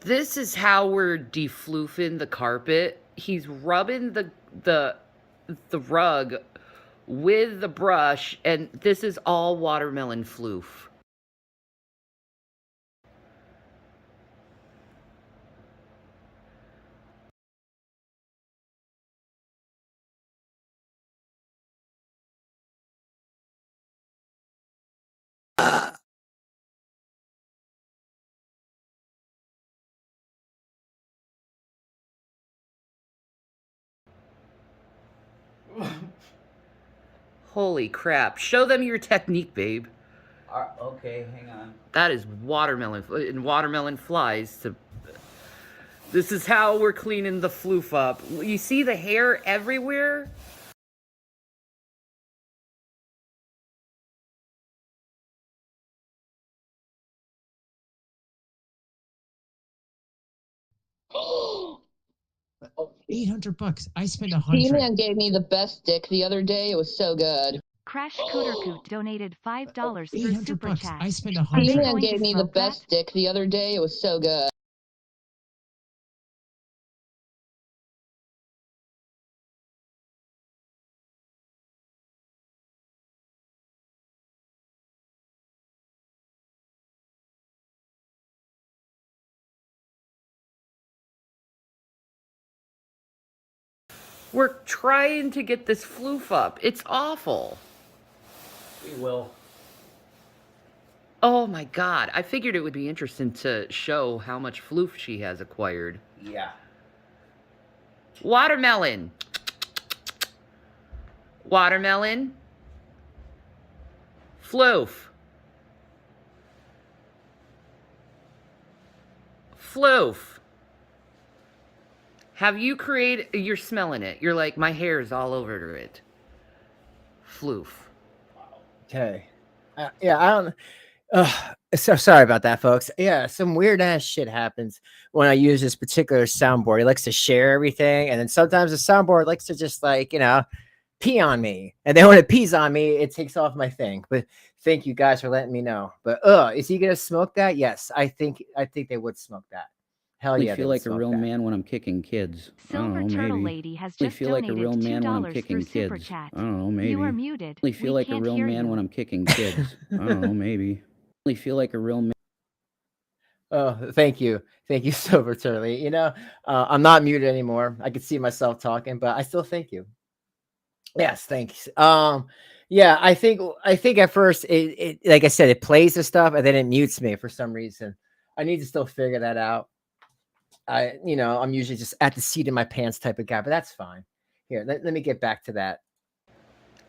This is how we're defloofing the carpet. He's rubbing the rug with the brush, and this is all watermelon floof. Holy crap. Show them your technique, babe. Okay, hang on. That is watermelon, and watermelon flies. This is how we're cleaning the floof up. You see the hair everywhere? $800. I spent $100. He-Man gave me the best dick the other day. It was so good. Crash Cootercoot donated $5 for super $800. chat. I spent Are they $100. going gave to me the smoke best that? dick the other day. It was so good. We're trying to get this floof up. It's awful. We will. Oh my god. I figured it would be interesting to show how much floof she has acquired. Yeah. Watermelon. Watermelon. Floof. Floof. Have you created... You're smelling it. You're like, my hair's all over it. Floof. Okay. Yeah, I don't. So sorry about that, folks. Yeah, some weird ass shit happens when I use this particular soundboard. It likes to share everything, and then sometimes the soundboard likes to just like pee on me, and then when it pees on me, it takes off my thing. But thank you guys for letting me know. But is he gonna smoke that? Yes, I think they would smoke that. Hell yeah, I feel like a real man when I'm kicking kids. Silver Turtle Lady has just feel like a real man when I'm $2 kicking for super kids. chat. I don't know, maybe. You are muted. I feel like a real man when I'm kicking kids. I don't know, maybe. I feel like a real man. Oh, thank you, Silver Turtle. I'm not muted anymore. I can see myself talking, but I still thank you. Yes, thanks. Yeah, I think at first it like I said, it plays the stuff and then it mutes me for some reason. I need to still figure that out. I'm usually just at the seat of my pants type of guy, but that's fine. Here, let me get back to that.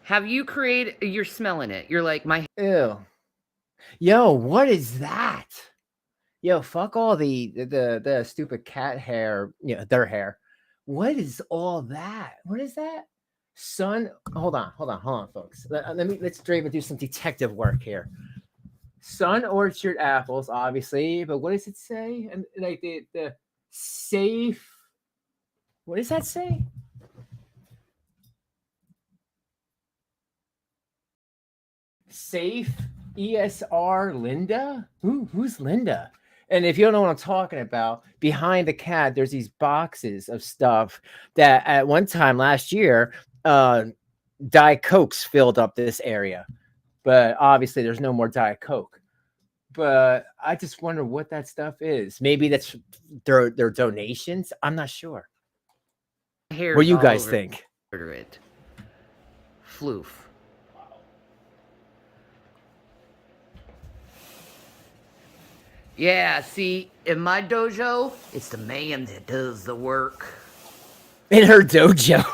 Have you created... You're smelling it. You're like, my... Ew. Yo, what is that? Yo, fuck all the stupid cat hair, their hair. What is all that? What is that? Hold on, folks. Let's Draven do some detective work here. Sun Orchard apples, obviously, but what does it say? And like the safe. What does that say? Safe ESR Linda? Who's Linda? And if you don't know what I'm talking about, behind the cat, there's these boxes of stuff that at one time last year, Diet Cokes filled up this area. But obviously there's no more Diet Coke. But I just wonder what that stuff is. Maybe that's their donations. I'm not sure. What do you guys think? It. Floof. Yeah, see, in my dojo, it's the man that does the work. In her dojo.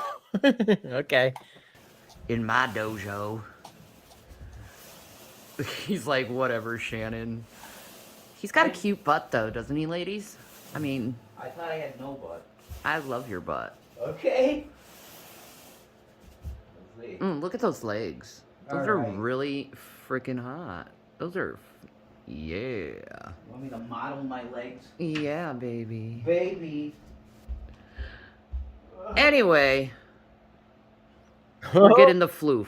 Okay. In my dojo. He's like, whatever, Shannon. He's got a cute butt, though, doesn't he, ladies? I mean... I thought I had no butt. I love your butt. Okay. Look at those legs. Those are really freaking hot. Those are... Yeah. You want me to model my legs? Yeah, baby. Baby. Anyway. We're getting the floof.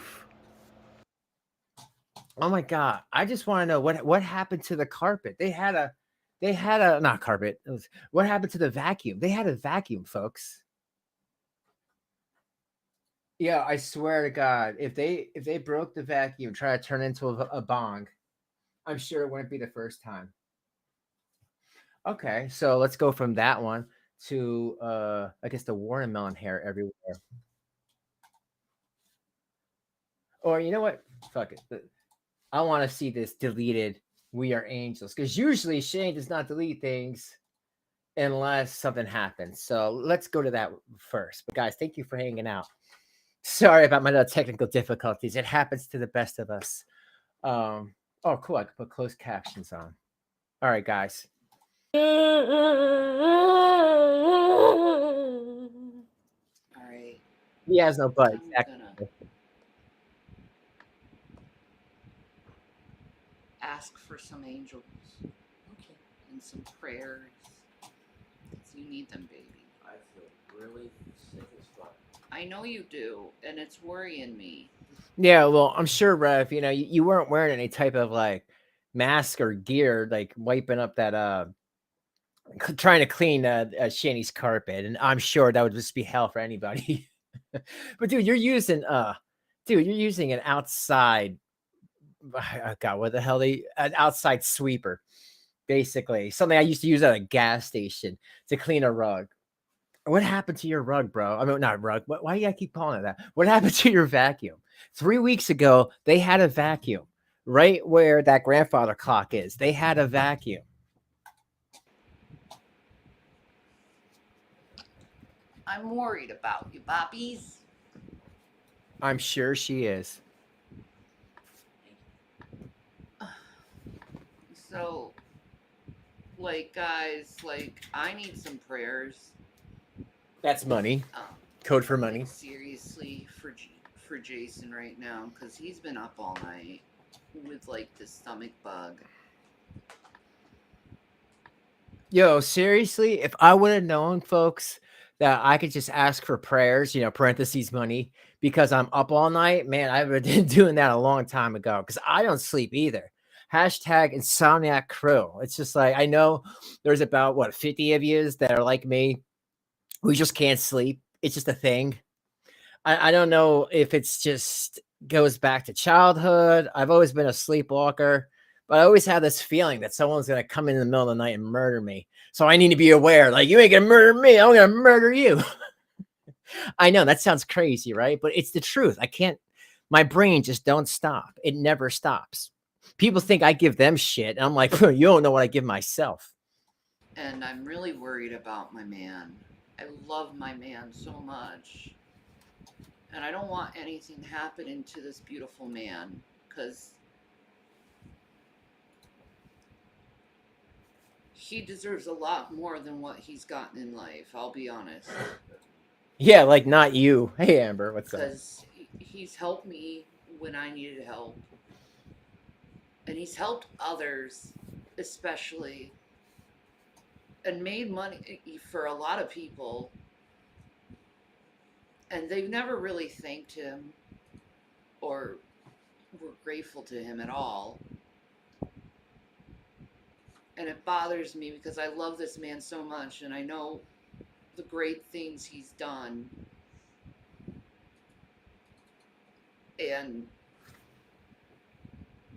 Oh my god! I just want to know what happened to the carpet. They had a not carpet. What happened to the vacuum? They had a vacuum, folks. Yeah, I swear to God, if they broke the vacuum, try to turn it into a bong, I'm sure it wouldn't be the first time. Okay, so let's go from that one to I guess the watermelon hair everywhere. Or you know what? Fuck it. I want to see this deleted. We are angels, because usually Shane does not delete things unless something happens. So let's go to that first. But guys, thank you for hanging out. Sorry about my little technical difficulties. It happens to the best of us. Oh, cool. I can put closed captions on. All right, guys. All right. He has no butt. Ask for some angels. Okay. And some prayers. You need them, baby. I feel really sick as fuck. I know you do, and it's worrying me. Yeah, well, I'm sure, Rev, you weren't wearing any type of like mask or gear, like wiping up that trying to clean Shanny's carpet, and I'm sure that would just be hell for anybody. But dude, you're using an outside God, what the hell an outside sweeper, basically. Something I used to use at a gas station to clean a rug. What happened to your rug, bro? I mean, not rug. Why do I keep calling it that? What happened to your vacuum? 3 weeks ago, they had a vacuum right where that grandfather clock is. They had a vacuum. I'm worried about you, Bobbies. I'm sure she is. So, like, guys, like, I need some prayers. That's money. Um, Code for money. Like, seriously, for Jason right now, because he's been up all night with, like, the stomach bug. Yo, seriously, if I would have known, folks, that I could just ask for prayers, parentheses money, because I'm up all night, man, I would have been doing that a long time ago because I don't sleep either. Hashtag insomniac crew. It's just like, I know there's about, 50 of yous that are like me. We just can't sleep. It's just a thing. I don't know if it's just goes back to childhood. I've always been a sleepwalker, but I always have this feeling that someone's gonna come in the middle of the night and murder me. So I need to be aware. Like, you ain't gonna murder me. I'm gonna murder you. I know that sounds crazy, right? But it's the truth. I can't. My brain just don't stop. It never stops. People think I give them shit. And I'm like, you don't know what I give myself. And I'm really worried about my man. I love my man so much. And I don't want anything happening to this beautiful man, because he deserves a lot more than what he's gotten in life, I'll be honest. Yeah, like not you. Hey, Amber, what's up? Because he's helped me when I needed help. And he's helped others, especially. And made money for a lot of people. And they've never really thanked him or were grateful to him at all. And it bothers me because I love this man so much and I know the great things he's done. And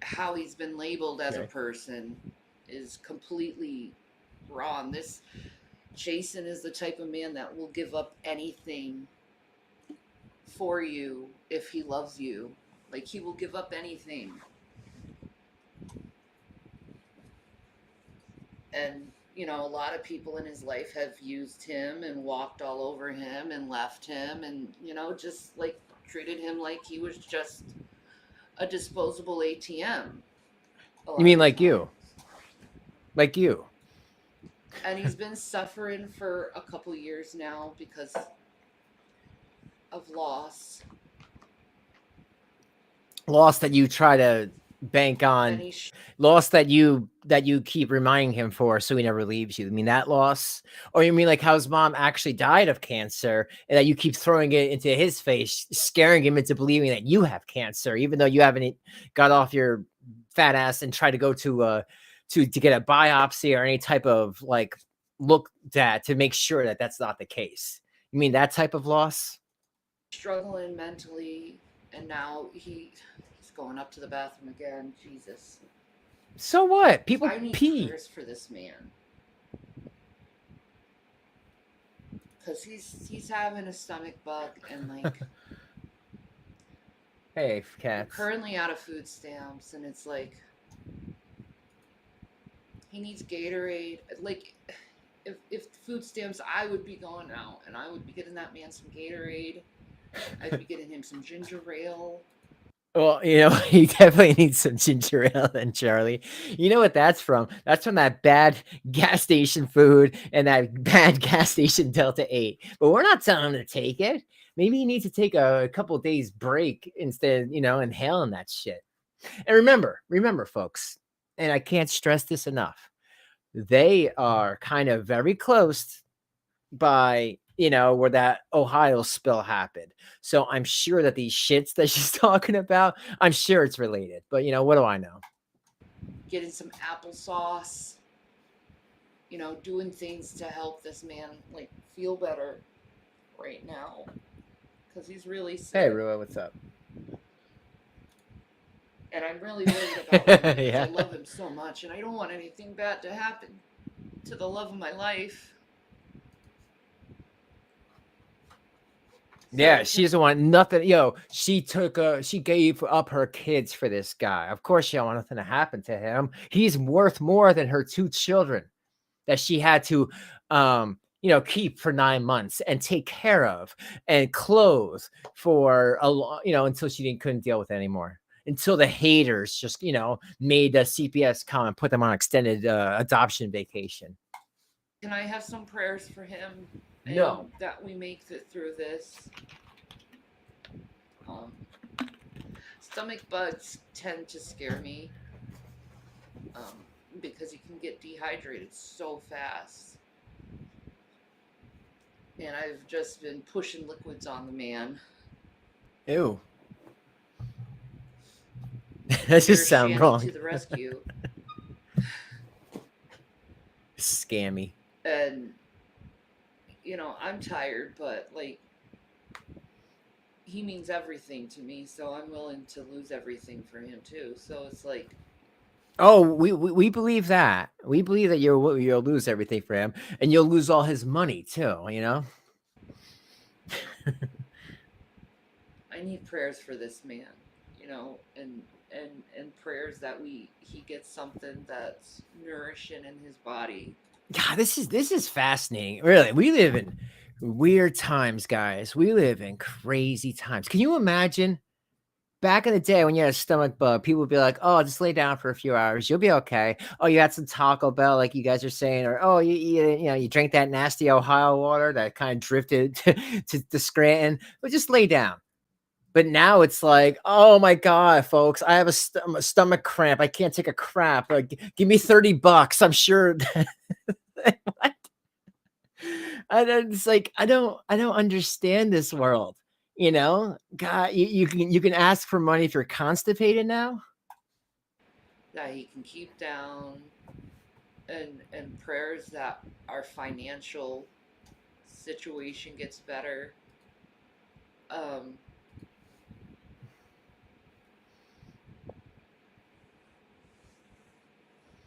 how he's been labeled as a person is completely wrong. This Jason is the type of man that will give up anything for you if he loves you. Like, he will give up anything. And, a lot of people in his life have used him and walked all over him and left him and, just like treated him like he was just a disposable ATM. You mean like you? Like you? And he's been suffering for a couple years now because of loss. Loss that you try to bank on. Loss that you keep reminding him for so he never leaves you. I mean that loss? Or you mean like how his mom actually died of cancer and that you keep throwing it into his face, scaring him into believing that you have cancer, even though you haven't got off your fat ass and tried to go to get a biopsy or any type of like look at to make sure that that's not the case. You mean that type of loss? Struggling mentally, and now he's going up to the bathroom again. Jesus. So what? People I need pee. prayers for this man. Because he's having a stomach bug and like hey, cats. Currently out of food stamps, and it's like he needs Gatorade. Like, if food stamps, I would be going out and I would be getting that man some Gatorade. I'd be getting him some ginger ale. Well, he definitely needs some ginger ale then, Charlie. You know what that's from? That's from that bad gas station food and that bad gas station Delta 8. But we're not telling him to take it. Maybe he needs to take a couple days break instead, inhaling that shit. And remember, folks, and I can't stress this enough, they are kind of very close by you know, where that Ohio spill happened. So I'm sure that these shits that she's talking about, I'm sure it's related. But, you know, what do I know? Getting some applesauce, you know, doing things to help this man like feel better right now because he's really sick. Hey, Rua, what's up? And I'm really worried about him because Yeah. I love him so much, and I don't want anything bad to happen to the love of my life. Yeah, she doesn't want nothing. Yo, she gave up her kids for this guy. Of course, she don't want nothing to happen to him. He's worth more than her 2 children that she had to, you know, keep for 9 months and take care of and clothe for you know, until she couldn't deal with it anymore. Until the haters just, you know, made the CPS come and put them on extended adoption vacation. Can I have some prayers for him? No. That we make it through this. Stomach bugs tend to scare me because you can get dehydrated so fast. And I've just been pushing liquids on the man. Ew. That just sounds wrong. To the rescue. Scammy. And, you know, I'm tired, but, like, he means everything to me, so I'm willing to lose everything for him, too. So it's like... Oh, we believe that. We believe that you'll lose everything for him, and you'll lose all his money, too, you know? I need prayers for this man, you know, and prayers that he gets something that's nourishing in his body. God, this is fascinating. Really, we live in weird times, guys. We live in crazy times. Can you imagine back in the day when you had a stomach bug, people would be like, "Oh, just lay down for a few hours, you'll be okay." Oh, you had some Taco Bell, like you guys are saying, or oh, you know, you drank that nasty Ohio water that kind of drifted to Scranton, but just lay down. But now it's like, oh my God, folks, I have a stomach cramp. I can't take a crap. Like, give me $30. I'm sure. What? It's like I don't understand this world. You know, God, you can ask for money if you're constipated now. That he can keep down, and prayers that our financial situation gets better.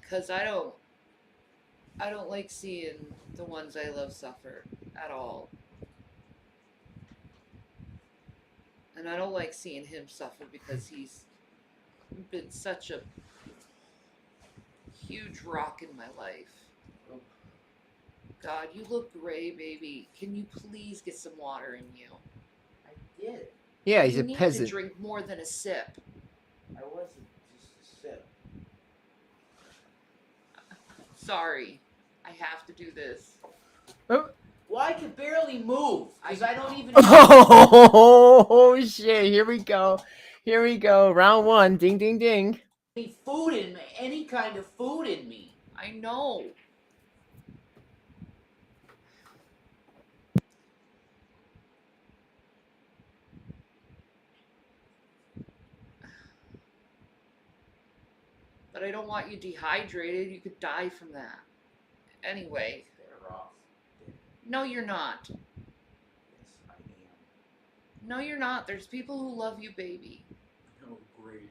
Because I don't like seeing the ones I love suffer at all. And I don't like seeing him suffer because he's been such a huge rock in my life. God, you look gray, baby. Can you please get some water in you? I did. Yeah, he's you a need peasant. to drink more than a sip. I wasn't just a sip. Sorry, I have to do this. Oh. Well, I can barely move because I don't even. Oh shit! Here we go. Here we go. Round 1. Ding, ding, ding. Any food in me, any kind of food in me. I know. But I don't want you dehydrated. You could die from that. Anyway. Better off. No, you're not. Yes, I am. No, you're not. There's people who love you, baby. Oh, great.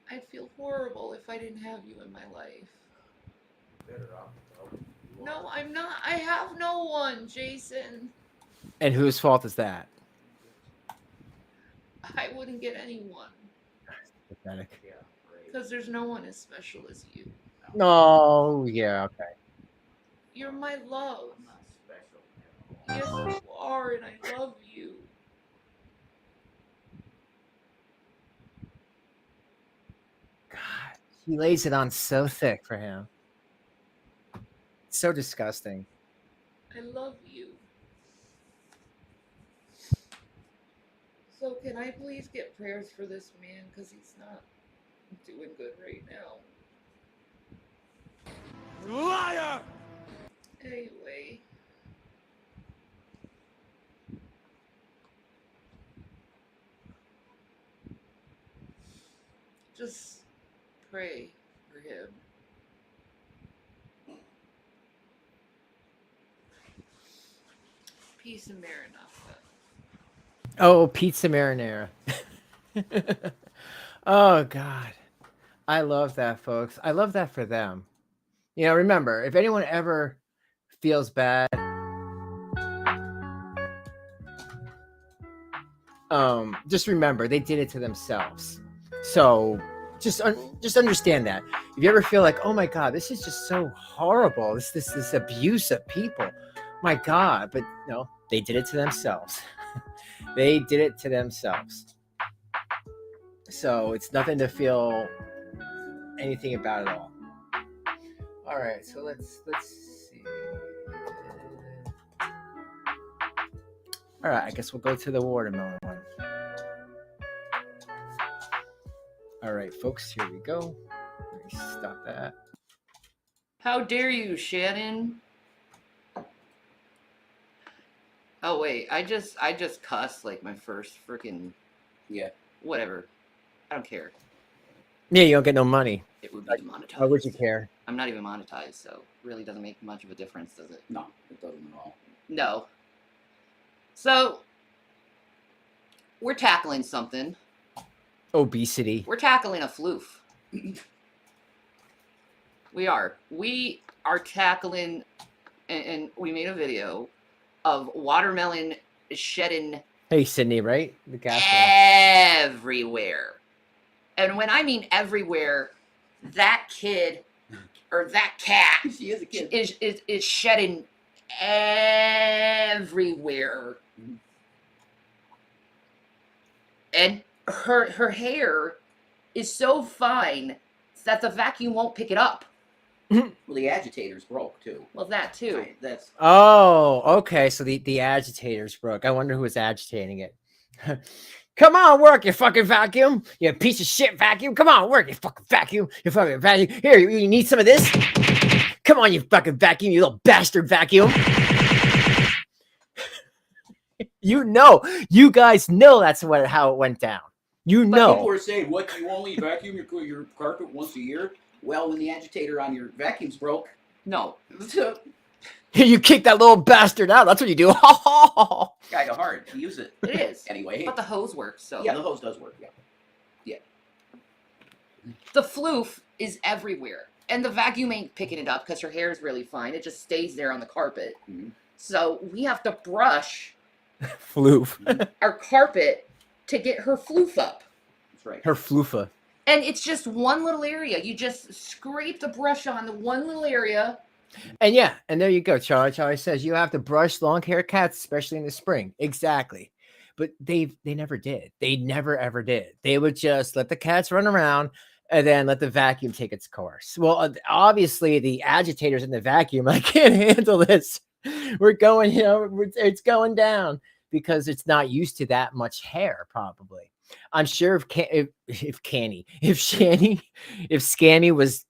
I'd feel horrible if I didn't have you in my life. Better off without you. No, I'm not. I have no one, Jason. And whose fault is that? I wouldn't get anyone. Pathetic. Yeah, great. Because there's no one as special as you. Oh, yeah, okay. You're my love. I'm not special at all. Yes, you are, and I love you. God, she lays it on so thick for him. It's so disgusting. I love you. So can I please get prayers for this man? Because he's not doing good right now. Liar! Anyway. Just pray for him. Peace and Maranatha. Oh, pizza marinara. Oh God, I love that, folks. I love that for them. You know, remember, if anyone ever feels bad, just remember they did it to themselves. So just understand that. If you ever feel like, oh my God, this is just so horrible, this abuse of people, my God, but no, they did it to themselves. They did it to themselves. So it's nothing to feel anything about at all. All right, so let's see. All right, I guess we'll go to the watermelon one. All right, folks, here we go. Let me stop that. How dare you, Shannon? Oh wait, I just cussed like my first freaking whatever. I don't care. Yeah, you don't get no money. It would be demonetized. Why would you care? I'm not even monetized, so it really doesn't make much of a difference, does it? No, it doesn't at all. No. So we're tackling something. Obesity. We're tackling a floof. We are tackling, and we made a video of watermelon shedding Hey, Sydney, right? The gas everywhere. And when I mean everywhere, that kid or that cat She is a kid. is shedding everywhere. And her hair is so fine that the vacuum won't pick it up. Well, the agitator's broke too. Well, that too. Right, that's Oh, okay. So the agitator's broke. I wonder who was agitating it. Come on, work, you fucking vacuum. You piece of shit vacuum. Come on, work, you fucking vacuum. You fucking vacuum. Here, you need some of this? Come on, you fucking vacuum, you little bastard vacuum. You guys know that's how it went down. You But know. people were saying, what, you only vacuum your carpet once a year? Well, when the agitator on your vacuum's broke, No. You kick that little bastard out. That's what you do. kind of hard to use it. It is. Anyway. But the hose works, so. Yeah, the hose does work, yeah. The floof is everywhere. And the vacuum ain't picking it up because her hair is really fine. It just stays there on the carpet. Mhm. So we have to brush Floof. our carpet to get her floof up. That's right. Her floofa. And it's just one little area. You just scrape the brush on the one little area. And yeah, and there you go. Charlie says you have to brush long hair cats, especially in the spring. Exactly. But they never did. They never ever did. They would just let the cats run around and then let the vacuum take its course. Well, obviously the agitators in the vacuum, I can't handle this. We're going, it's going down because it's not used to that much hair, probably. I'm sure if Scammy was,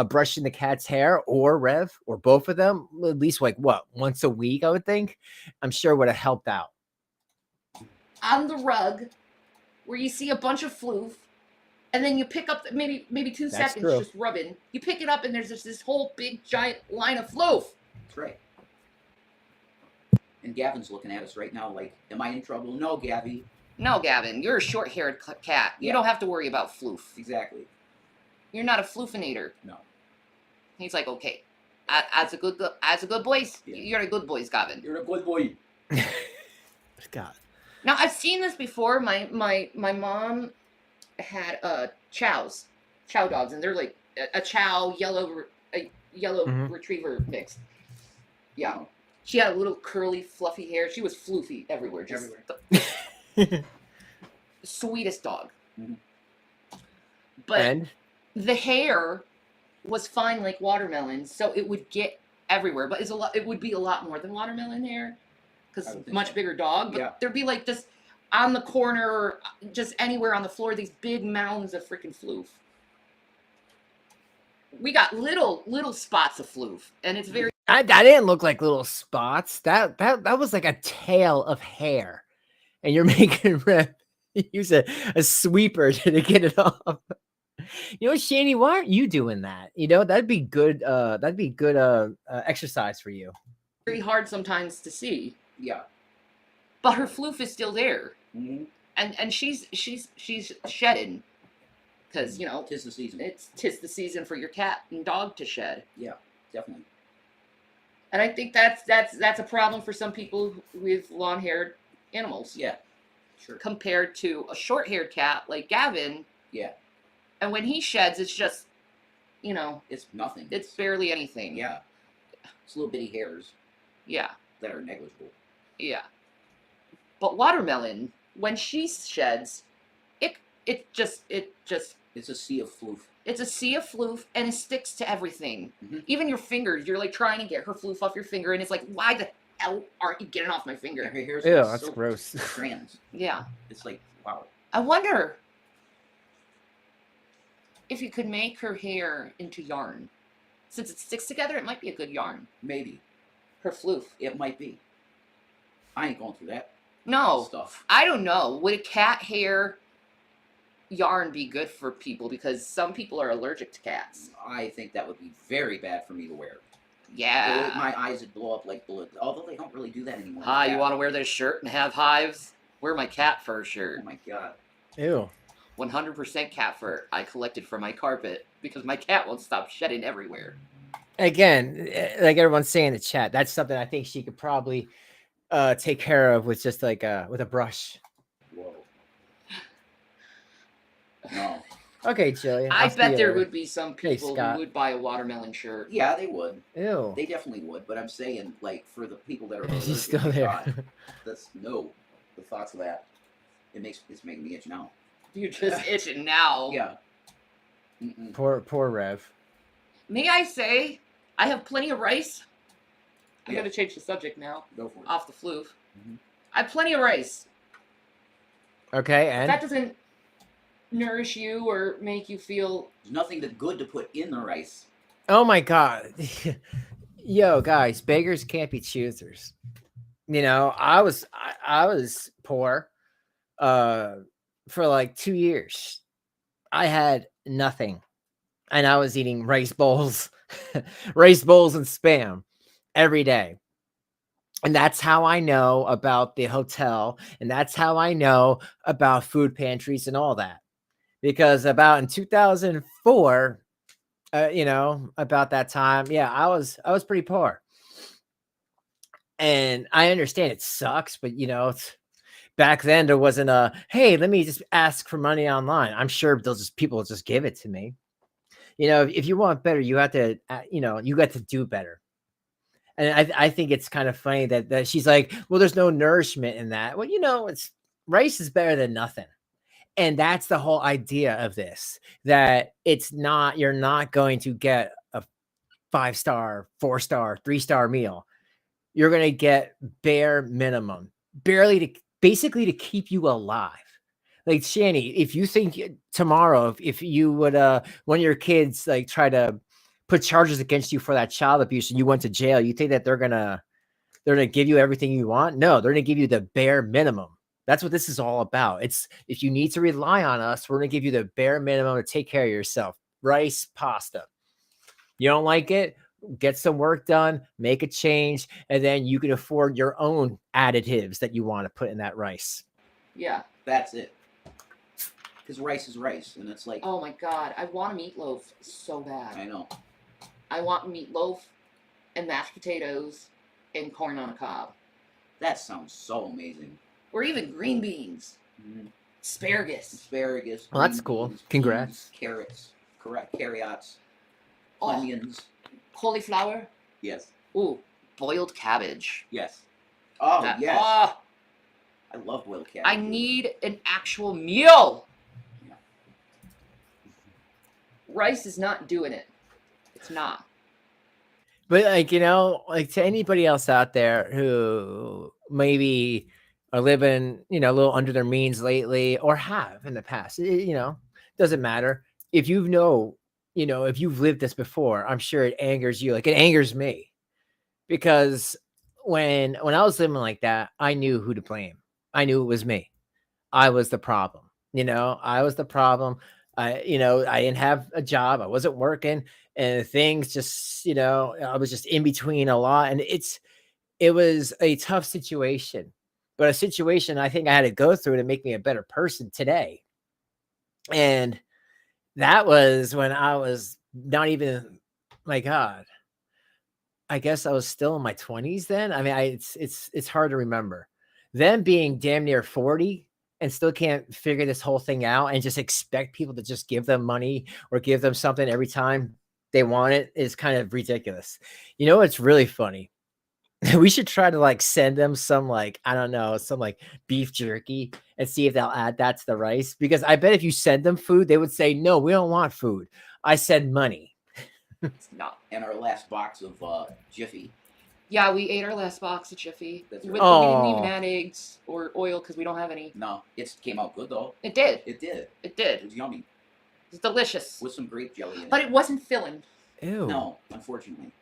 brushing the cat's hair, or Rev, or both of them, at least like once a week, I would think, I'm sure it would have helped out. On the rug, where you see a bunch of floof, and then you pick up maybe 2 That's seconds true. just rubbing. You pick it up, and there's just this whole big giant line of floof. That's right. And Gavin's looking at us right now like, am I in trouble? No, Gabby. No, Gavin, you're a short-haired cat. You Yeah. don't have to worry about floof. Exactly. You're not a floofinator. No. He's like, okay, as a good boys, Yeah. you're a good boys, Gavin. You're a good boy. God. Now I've seen this before. My mom had chow dogs, and they're like a chow yellow Mhm. retriever mix. Yeah, she had a little curly fluffy hair. She was floofy everywhere. Just the sweetest dog. Mhm. But And the hair was fine like watermelon, so it would get everywhere. But it would be a lot more than watermelon hair because I would think much so. bigger dog. But Yeah. there'd be like just on the corner or just anywhere on the floor, these big mounds of freaking floof. we got little spots of floof, and it's very That didn't look like little spots. That was like a tail of hair, and you're making Rev use a sweeper to get it off. You know, Shanny, why aren't you doing that? You know, that'd be good. That'd be good exercise for you. very hard sometimes to see. Yeah. But her floof is still there, Mm-hmm. and she's shedding, because you know Tis the season. it's 'tis the season for your cat and dog to shed. Yeah, definitely. And I think that's a problem for some people with long-haired animals. Yeah, sure. Compared to a short-haired cat like Gavin. Yeah, And when he sheds, it's just, you know, it's nothing. it's barely anything. Yeah, it's little bitty hairs Yeah. that are negligible. Yeah. But Watermelon, when she sheds, it just It's a sea of floof. it's a sea of floof, and it sticks to everything. Mhm. Even your fingers. You're like trying to get her floof off your finger, and it's like, why the hell aren't you getting off my Her finger? hair's Ew, like that's silk gross. strands. Yeah. It's like, wow. I wonder if you could make her hair into yarn. Since it sticks together, it might be a good yarn. Maybe. Her floof. It might be. I ain't going through that No. stuff. I don't know. Would a cat hair yarn be good for people? Because some people are allergic to cats. I think that would be very bad for me to wear. Yeah. My eyes would blow up like bullet. Although they don't really do that anymore. Hi, you Yeah. want to wear this shirt and have hives? Wear my cat fur Oh shirt. my god. Ew. 100% cat fur I collected from my carpet because my cat won't stop shedding everywhere. Again, like everyone's saying in the chat, that's something I think she could probably take care of with just like with a brush. Whoa. No. Okay, Jillian. I I'll see bet you there later. would be some Hey, people Scott. who would buy a watermelon shirt. Yeah, they would. Ew. They definitely would. But I'm saying, like, for the people that are She's allergic, still my there. God, that's no. The thoughts of that. It's making me itch now. You're just itching now. Yeah. Mm-mm. Poor Rev. May I say, I have plenty of rice. I'm Yeah. going to change the subject now, Go for it. off the floof. Mhm. I have plenty of rice. Okay, If and that doesn't nourish you or make you feel... There's nothing good to put in the rice. oh my god. Yo, guys, beggars can't be choosers. You know, I was poor for like 2 years. I had nothing. And I was eating rice bowls, rice bowls and spam every day. And that's how I know about the hotel. And that's how I know about food pantries and all that. Because about in 2004, you know, about that time, yeah, I was pretty poor. And I understand it sucks, but you know, back then there wasn't a, hey, let me just ask for money online. I'm sure people will just give it to me. You know, if you want better, you have to, you know, you got to do better. And I think it's kind of funny that she's like, well, there's no nourishment in that. Well, you know, rice is better than nothing. And that's the whole idea of this, that you're not going to get a 5-star, 4-star, 3-star meal. You're going to get bare minimum, basically to keep you alive. Like, Shanny, if you think tomorrow, if you would, one of your kids like try to put charges against you for that child abuse and you went to jail, you think that they're gonna give you everything you want? No, they're gonna give you the bare minimum. That's what this is all about. It's, if you need to rely on us, we're gonna give you the bare minimum to take care of yourself. Rice, pasta. You don't like it? Get some work done, make a change, and then you can afford your own additives that you want to put in that rice. Yeah. That's it. Because rice is rice, and it's like, Oh my god, I want a meatloaf so bad. I know. I want meatloaf and mashed potatoes and corn on a cob. That sounds so amazing. Or even green beans. Mhm. Asparagus. Asparagus. Well, that's green cool. beans, Congrats. peas, carrots. Correct. Carrots. Oh, Onions. cauliflower. Yes. Ooh, boiled cabbage. Yes. Oh, That- yes. ah, I love boiled cabbage. I need an actual meal. Yeah. Rice is not doing it. It's not. But like, you know, like to anybody else out there who maybe are living, you know, a little under their means lately or have in the past, you know, doesn't matter. If you know you know, if you've lived this before, I'm sure it angers you. Like it angers me because when I was living like that, I knew who to blame. I knew it was me. I was the problem. You know, I was the problem. I didn't have a job. I wasn't working, and things just, I was just in between a lot, and it was a tough situation, but a situation I think I had to go through to make me a better person today. And that was when I was not even, my God, I guess I was still in my 20s then. I mean, it's hard to remember. Them being damn near 40 and still can't figure this whole thing out and just expect people to just give them money or give them something every time they want it is kind of ridiculous. You know what's really funny? We should try to like send them some like, I don't know, some like beef jerky and see if they'll add that to the rice. Because I bet if you send them food, they would say, no, we don't want food. I send money. No. And our last box of Jiffy. Yeah, we ate our last box of Jiffy. That's We right. didn't even add eggs or oil because we don't have any. No, it came out good though. It did. It did. It did. It was yummy. It's delicious. With some grape jelly in it. But it wasn't filling. Ew. No, unfortunately.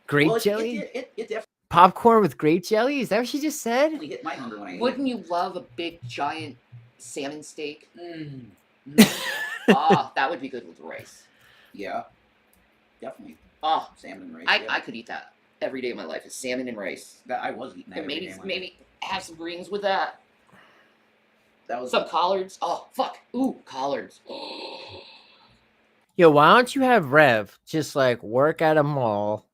Grape Well, jelly? It definitely Popcorn with grape jelly? Is that what she just said? hit my hunger when I ate it. Wouldn't you love a big giant salmon steak? Mm. Ah, that would be good with rice. Yeah, definitely. Oh, Salmon and rice. I yeah. could eat that every day of my life. Is salmon and rice. That I was eating that. And every maybe day of my life. maybe have some greens with that. That was Some collards. Oh fuck. Ooh, collards. Yo, why don't you have Rev just like work at a mall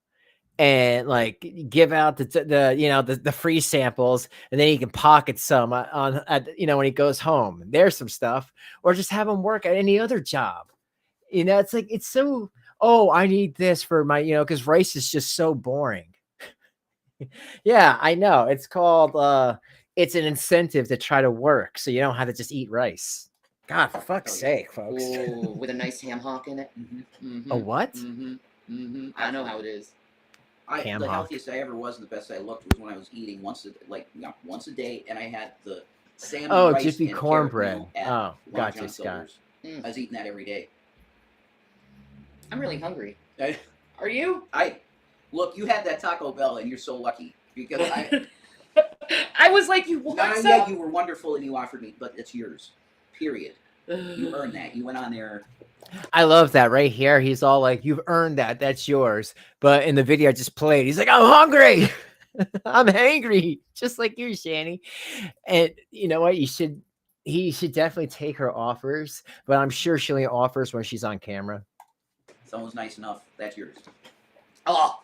and like give out the free samples, and then he can pocket some when he goes home. There's some stuff, or just have him work at any other job. It's like it's so. Oh, I need this for my because rice is just so boring. Yeah, I know. It's called it's an incentive to try to work, so you don't have to just eat rice. God, for fuck's sake, folks. Ooh, with a nice ham hock in it. A what? I know how it is. Ham the hock. healthiest I ever was and the best I looked was when I was eating once a day, and I had the salmon rice Jiffy and cornbread. carrot meal at Oh, Long gotcha, John Scott. Silver's. I was eating that every day. I'm really hungry. I, Are you? Look, you had that Taco Bell, and you're so lucky because I. I was like, you want some? Yeah, you were wonderful, and you offered me, but it's yours. Period. You earned that. You went on there. I love that right here. He's all like, "You've earned that. That's yours." But in the video I just played, he's like, "I'm hungry. I'm hangry," just like you, Shanny. And you know what? He should definitely take her offers, but I'm sure she only offers when she's on camera. Someone's nice enough. That's yours. Oh,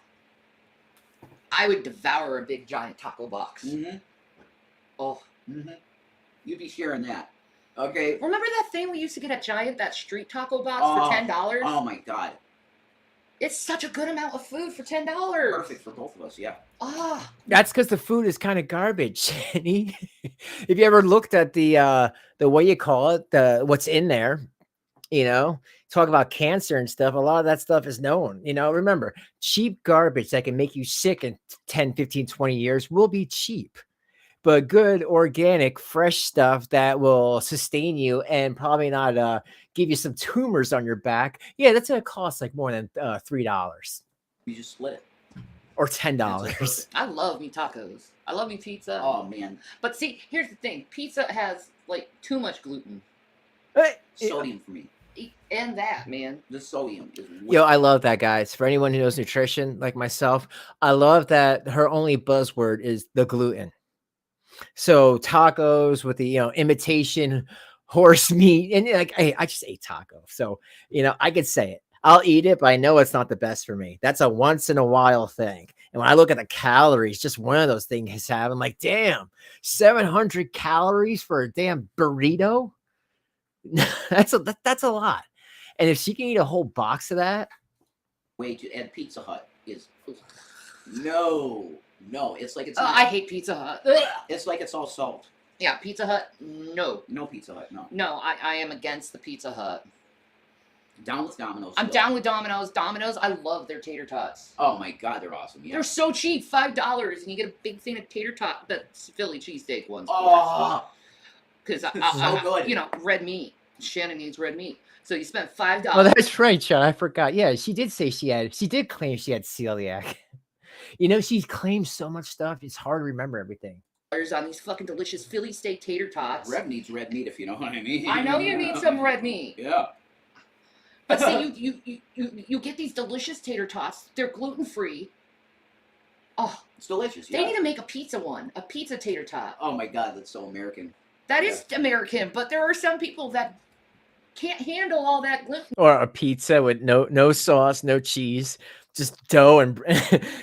I would devour a big giant taco box. Mm-hmm. Oh, You'd be sharing that. Okay. remember that thing we used to get at Giant, that street taco box for $10? Oh my God. It's such a good amount of food for $10. Perfect for both of us. Yeah. Ah, That's because the food is kind of garbage, Shanny. If you ever looked at the what you call it, what's in there, talk about cancer and stuff, a lot of that stuff is known. Remember, cheap garbage that can make you sick in 10, 15, 20 years will be cheap. But good, organic, fresh stuff that will sustain you and probably not give you some tumors on your back. Yeah, that's going to cost like more than $3 You just split it. or $10. I love me tacos. I love me pizza. Oh man. But see, here's the thing. Pizza has like too much gluten. Sodium for me. And that, man. The sodium is. Yo, I love that, guys. For anyone who knows nutrition, like myself, I love that her only buzzword is the gluten. So tacos with the imitation horse meat, and like, hey, I just ate taco, so I could say it. I'll eat it, but I know it's not the best for me. That's a once in a while thing. And when I look at the calories, just one of those things have, I'm like, damn, 700 calories for a damn burrito. That's a lot. And if she can eat a whole box of that, Way to add Pizza Hut is no. It's like it's. I hate Pizza Hut. It's like it's all salt. Yeah, Pizza Hut, no. No Pizza Hut. No. No, I am against the Pizza Hut. Down with Domino's. I'm still. down with Domino's. Domino's, I love their tater tots. Oh my God, they're awesome. Yeah. They're so cheap, $5, and you get a big thing of tater tot. That's Philly cheesesteak ones. Oh. Because So good. red meat. Shannon needs red meat. So you spent $5. Oh, that's right, Sean. I forgot. Yeah, she did say she did claim she had celiac. You know, she claims so much stuff. It's hard to remember everything. On these fucking delicious Philly steak tater tots. Rev needs red meat, if you know what I mean. I know you need some red meat. Yeah. But see, you get these delicious tater tots. They're gluten free. Oh, It's delicious. they Yeah. need to make a pizza tater tot. Oh my God, that's so American. That is American, but there are some people that can't handle all that gluten Or a pizza with no sauce, no cheese, just dough and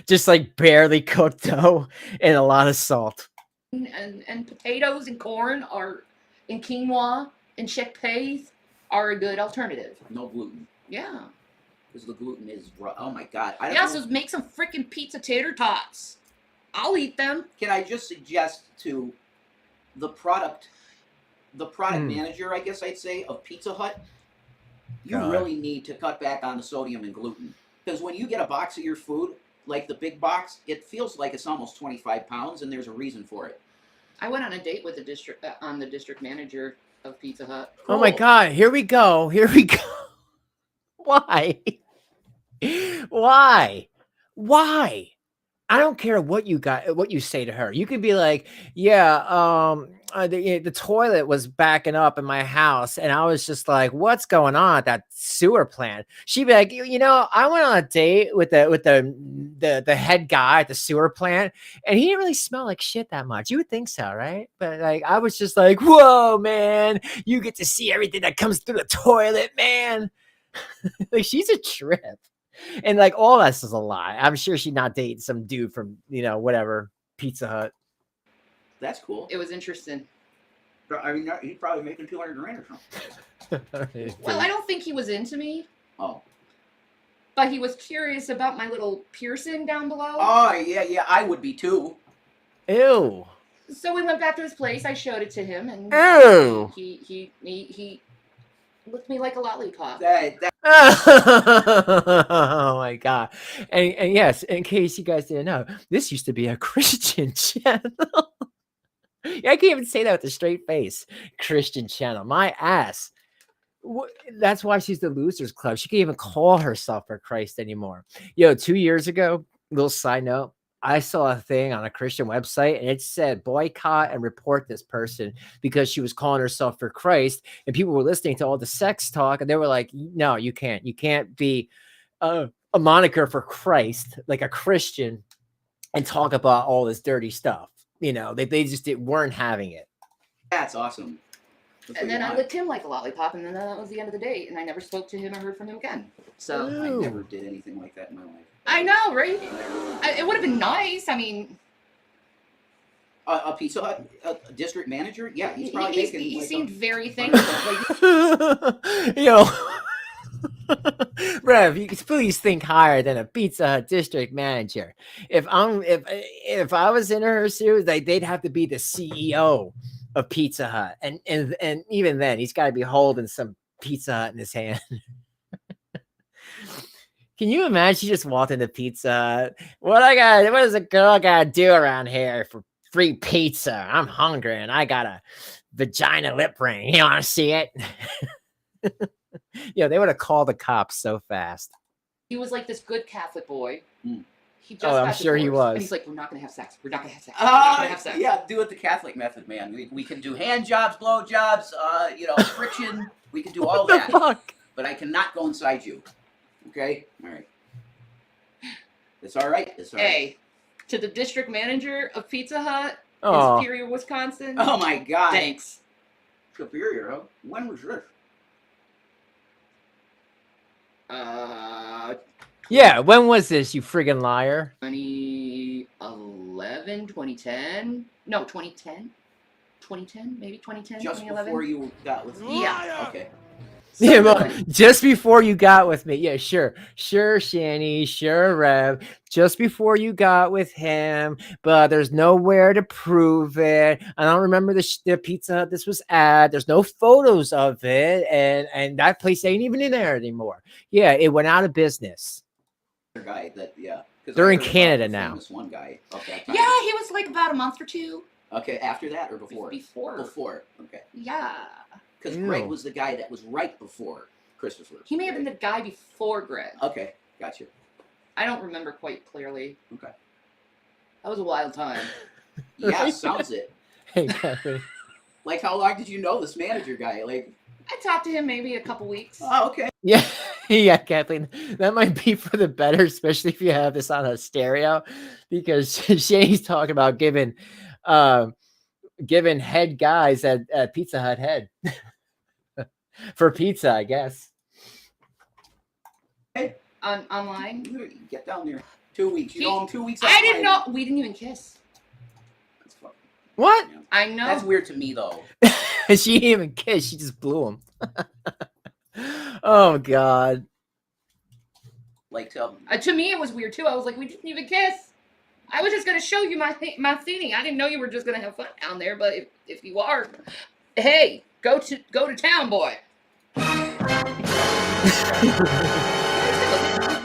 just like barely cooked dough and a lot of salt. and potatoes and corn and quinoa and chickpeas are a good alternative. No gluten. Yeah. Because the gluten is oh my God. I don't Yeah, know. so make some freaking pizza tater tots. I'll eat them. Can I just suggest to the product manager, I guess I'd say, of Pizza Hut, you God. really need to cut back on the sodium and gluten. Because when you get a box of your food, like the big box, it feels like it's almost 25 pounds, and there's a reason for it. I went on a date with the district manager of Pizza Hut. Oh my Cool. God, here we go. Here we go. Why? Why? I don't care what you say to her. You could be like, yeah, the toilet was backing up in my house, and I was just like, what's going on at that sewer plant? She'd be like, you know, I went on a date with the head guy at the sewer plant, and he didn't really smell like shit that much. You would think so, right? But like, I was just like, whoa, man, you get to see everything that comes through the toilet, man. Like, she's a trip. And like all that's is a lie. I'm sure she's not dating some dude from, you know, whatever, Pizza Hut. That's cool. It was interesting. I mean, he's probably making 200 grand or something. Well, I don't think he was into me, Oh. but he was curious about my little piercing down below. Oh, yeah, I would be too. Ew. So we went back to his place. I showed it to him, and Ew. he licked me like a lollipop. That Oh my God. And yes, in case you guys didn't know, this used to be a Christian channel. Yeah, I can't even say that with a straight face. Christian channel. My ass. That's why she's the Losers Club. She can't even call herself for Christ anymore. Yo, 2 years ago, little side note, I saw a thing on a Christian website, and it said boycott and report this person because she was calling herself for Christ, and people were listening to all the sex talk, and they were like, no, you can't be a moniker for Christ, like a Christian, and talk about all this dirty stuff. You know, they just weren't having it. that's awesome. That's And what then you I want. licked him like a lollipop, and then that was the end of the date, and I never spoke to him or heard from him again. So I Ew. never did anything like that in my life. I know, right? It would have been nice. I mean, A Pizza Hut district manager? Yeah, he's probably making. he like seemed very thankful. Yo, Rev, you please think higher than a Pizza Hut district manager. If I was in her shoes, they'd have to be the CEO of Pizza Hut, and even then, he's got to be holding some Pizza Hut in his hand. Can you imagine? She just walked into Pizza Hut. What does a girl gotta do around here for free pizza? I'm hungry and I got a vagina lip ring. You want to see it? Yeah, they would have called the cops so fast. He was like this good Catholic boy. Mm. He just I'm got sure he divorced, was. And he's like, we're not gonna have sex. We're not gonna have sex. We're not gonna have sex. Yeah, do it the Catholic method, man. We can do hand jobs, blow jobs, friction. We can do all What the that. fuck? But I cannot go inside you. Okay? All right. It's all right. It's all right. Hey, to the district manager of Pizza Hut in Oh, Superior, Wisconsin. Oh my God. Thanks. Superior, huh? When was this? yeah. When was this, you friggin' liar? 2011, 2010? No, 2010? 2010, maybe 2010, Just 2011? before you got with me? Yeah. Okay. Yeah, well, Something. just before you got with me. Yeah, sure, Shanny, sure, Rev. Just before you got with him, but there's nowhere to prove it. I don't remember the Pizza Hut this was at. There's no photos of it, and that place ain't even in there anymore. Yeah, it went out of business. Guy that, yeah. 'Cause They're I in heard about Canada the now. famous one guy of that time. Yeah, he was like about a month or two Okay, after that or before? before. Before. Okay. Yeah. Because Ew. Greg was the guy that was right before. Christopher. He may have been the guy before Greg. Okay, gotcha. I don't remember quite clearly. Okay. That was a wild time. Yeah, sounds it. Hey, Kathleen. Like, how long did you know this manager guy? Like, I talked to him maybe a couple weeks. oh, okay. Yeah, yeah, Kathleen. That might be for the better, especially if you have this on a stereo, because Shane's talking about giving head guys at Pizza Hut head for pizza, I guess. Online? Get down there. 2 weeks. You know him 2 weeks. I didn't know. We didn't even kiss. That's fucking. What? Yeah. I know. That's weird to me, though. She didn't even kiss. She just blew him. Oh God. Like, tell me. To me, it was weird too. I was like, we didn't even kiss. I was just gonna show you my thing. I didn't know you were just gonna have fun down there. But if you are, hey, go to town, boy. Okay,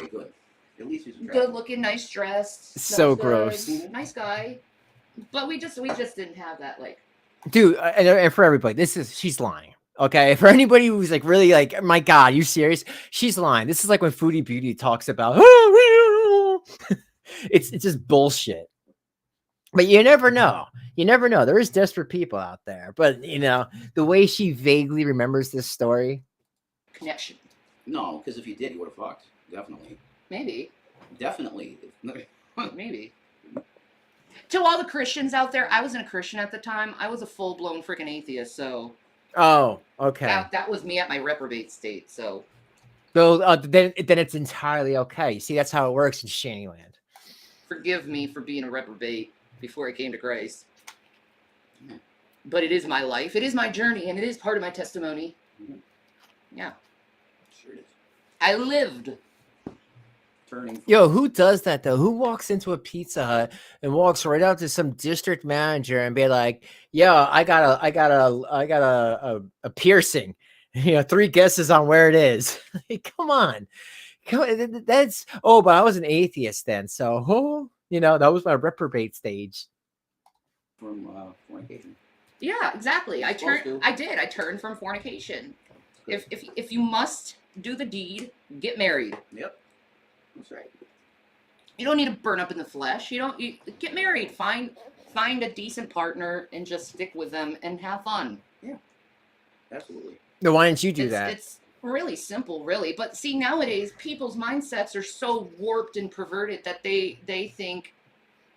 good. At least he's attractive. Good looking, nice dressed. So smells gross. good, nice guy. But we just didn't have that like. Dude, and for everybody, she's lying. Okay, for anybody who's like really like, my God, you serious? She's lying. This is like when Foodie Beauty talks about, it's just bullshit. But you never know. You never know. There is desperate people out there. But you know, the way she vaguely remembers this story. Connection. No, because if you did, you would have fucked. Definitely. Maybe. Definitely. Maybe. To all the Christians out there, I wasn't a Christian at the time. I was a full-blown freaking atheist, so... Oh, okay. That was me at my reprobate state, so... So then it's entirely okay. See, that's how it works in Shannyland. Forgive me for being a reprobate before I came to Christ. But it is my life, it is my journey, and it is part of my testimony. Yeah. Sure it is. I lived. Turning. Yo, who does that though? Who walks into a Pizza Hut and walks right up to some district manager and be like, "Yo, I got a piercing." You know, 3 guesses on where it is. Come on. That's but I was an atheist then, so you know, that was my reprobate stage. From fornication. Yeah, exactly. I Supposed turned. to. I did. I turned from fornication. If you must do the deed, get married. Yep. That's right. You don't need to burn up in the flesh. You get married. Find a decent partner and just stick with them and have fun. Yeah. Absolutely. No, why didn't you do that? It's really simple, really. But see, nowadays people's mindsets are so warped and perverted that they think.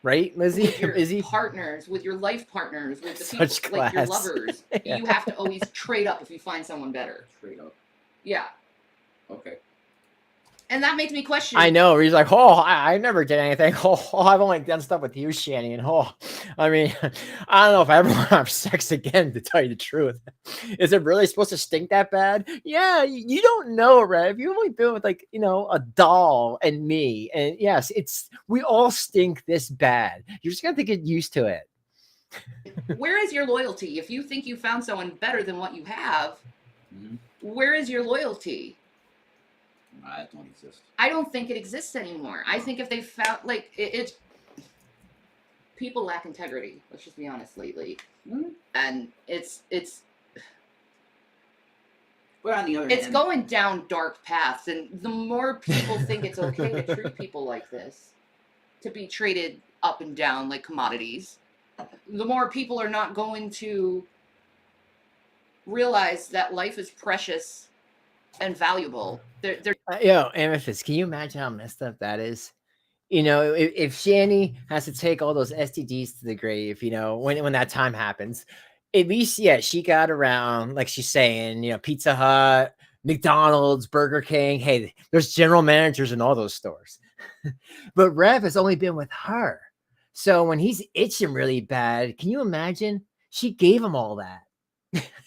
Right, Lizzie? With your Izzy? partners, with your life partners, with the Such people, like your class. lovers, Yeah. you have to always trade up if you find someone better. Straight up. Yeah. Okay. And that makes me question. I know. He's like, I never did anything. I've only done stuff with you, Shanny. And I mean, I don't know if I ever want to have sex again, to tell you the truth. Is it really supposed to stink that bad? Yeah, you don't know, Rev. You've only been with like, you know, a doll and me. And yes, we all stink this bad. You're just going to get used to it. Where is your loyalty? If you think you found someone better than what you have, where is your loyalty? That don't exist. I don't think it exists anymore. I think if they found, like, it people lack integrity. Let's just be honest lately. And it's But on the other it's hand, going down dark paths. And the more people think it's okay to treat people like this, to be traded up and down like commodities, the more people are not going to realize that life is precious and valuable. They're Yo, Amethyst, can you imagine how messed up that is? You know, if Shanny has to take all those STDs to the grave, you know, when that time happens, at least, yeah, she got around, like she's saying, you know, Pizza Hut, McDonald's, Burger King. Hey, there's general managers in all those stores. But Rev has only been with her. So when he's itching really bad, can you imagine? She gave him all that.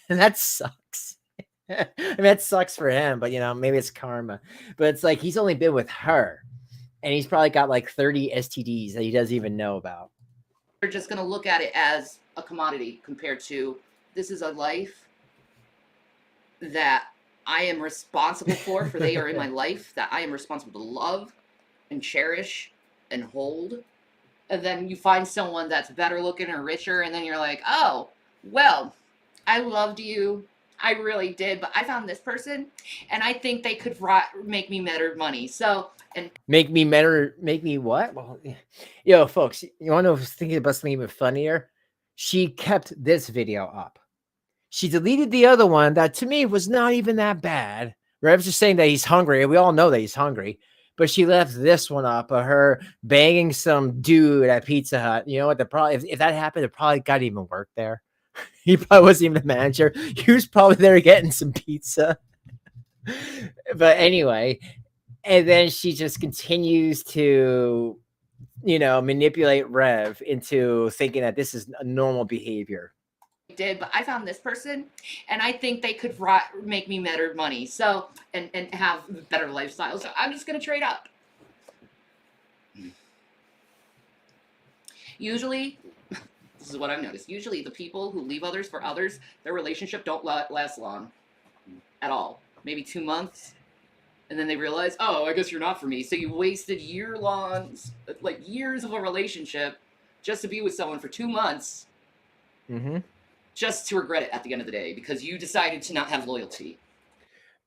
And that sucks. I mean, that sucks for him, but you know, maybe it's karma. But it's like he's only been with her, and he's probably got like 30 STDs that he doesn't even know about. just going to look at it as a commodity compared to this is a life that I am responsible for they are in my life, that I am responsible to love and cherish and hold. And then you find someone that's better looking or richer, and then you're like, oh, well, I loved you. I really did, but I found this person, and I think they could make me better money. So, and Make me better. Make me what? Well, yo, folks, you want to know who's thinking about something even funnier? She kept this video up. She deleted the other one that to me was not even that bad. Rev's just saying that he's hungry. We all know that he's hungry. But she left this one up of her banging some dude at Pizza Hut. You know what? If that happened, it probably got even work there. He probably wasn't even the manager. He was probably there getting some pizza. But anyway, and then she just continues to, manipulate Rev into thinking that this is a normal behavior. did, but I found this person, and I think they could make me better money. So, and have better lifestyle. So I'm just gonna trade up. Usually, this is what I've noticed. Usually, the people who leave others for others, their relationship don't last long, at all. Maybe 2 months, and then they realize, oh, I guess you're not for me. So you wasted years of a relationship just to be with someone for 2 months. Mm-hmm. Just to regret it at the end of the day because you decided to not have loyalty.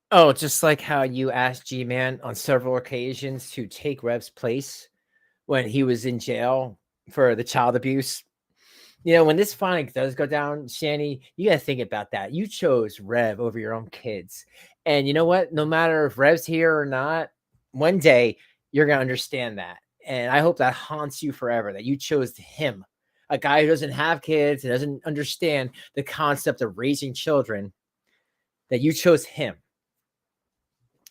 Oh, just like how you asked G-Man on several occasions to take Rev's place when he was in jail for the child abuse. When this finally does go down, Shanny, you got to think about that. You chose Rev over your own kids. And you know what? No matter if Rev's here or not, one day you're going to understand that. And I hope that haunts you forever, that you chose him, a guy who doesn't have kids and doesn't understand the concept of raising children, that you chose him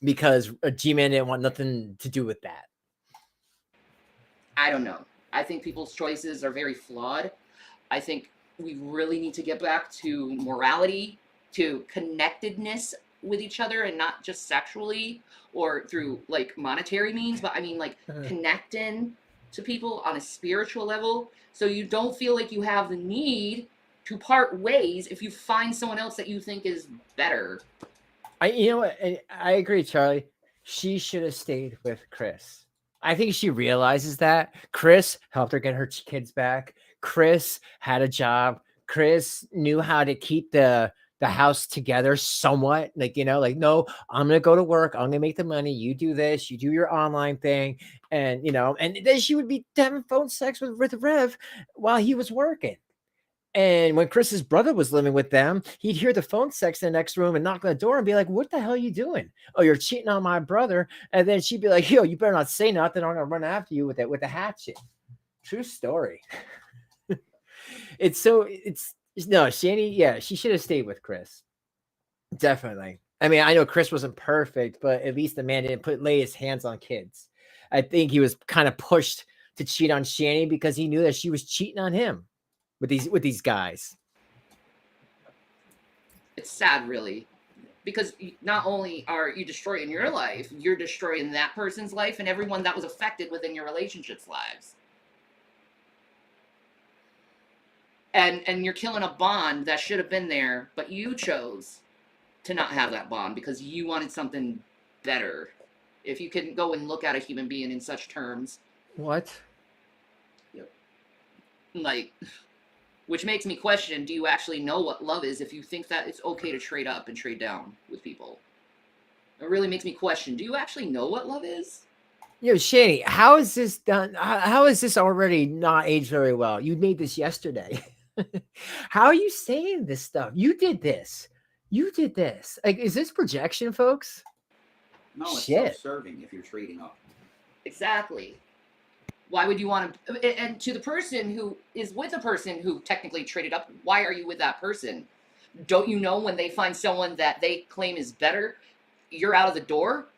because a G-Man didn't want nothing to do with that. I don't know. I think people's choices are very flawed. I think we really need to get back to morality, to connectedness with each other, and not just sexually or through like monetary means, but I mean like connecting to people on a spiritual level, so you don't feel like you have the need to part ways if you find someone else that you think is better. I agree, Charlie. She should have stayed with Chris. I think she realizes that Chris helped her get her kids back. Chris had a job. Chris knew how to keep the house together somewhat. No, I'm going to go to work. I'm going to make the money. You do this. You do your online thing. And, and then she would be having phone sex with Rev while he was working. And when Chris's brother was living with them, he'd hear the phone sex in the next room and knock on the door and be like, what the hell are you doing? Oh, you're cheating on my brother. And then she'd be like, yo, you better not say nothing. I'm going to run after you with a hatchet. True story. No, Shanny, yeah, she should have stayed with Chris. Definitely. I mean, I know Chris wasn't perfect, but at least the man didn't lay his hands on kids. I think he was kind of pushed to cheat on Shanny because he knew that she was cheating on him with these guys. It's sad, really, because not only are you destroying your life, you're destroying that person's life and everyone that was affected within your relationship's lives. And you're killing a bond that should have been there, but you chose to not have that bond because you wanted something better. If you can go and look at a human being in such terms. What? Yep. Which makes me question, do you actually know what love is if you think that it's okay to trade up and trade down with people? It really makes me question, do you actually know what love is? Yo, Shanny, how is this done? How is this already not aged very well? You made this yesterday. How are you saying this stuff? You did this. You did this. Like, is this projection, folks? No, it's Shit. self-serving if you're trading up. Exactly. Why would you want to? And to the person who is with a person who technically traded up, why are you with that person? Don't you know when they find someone that they claim is better, you're out of the door?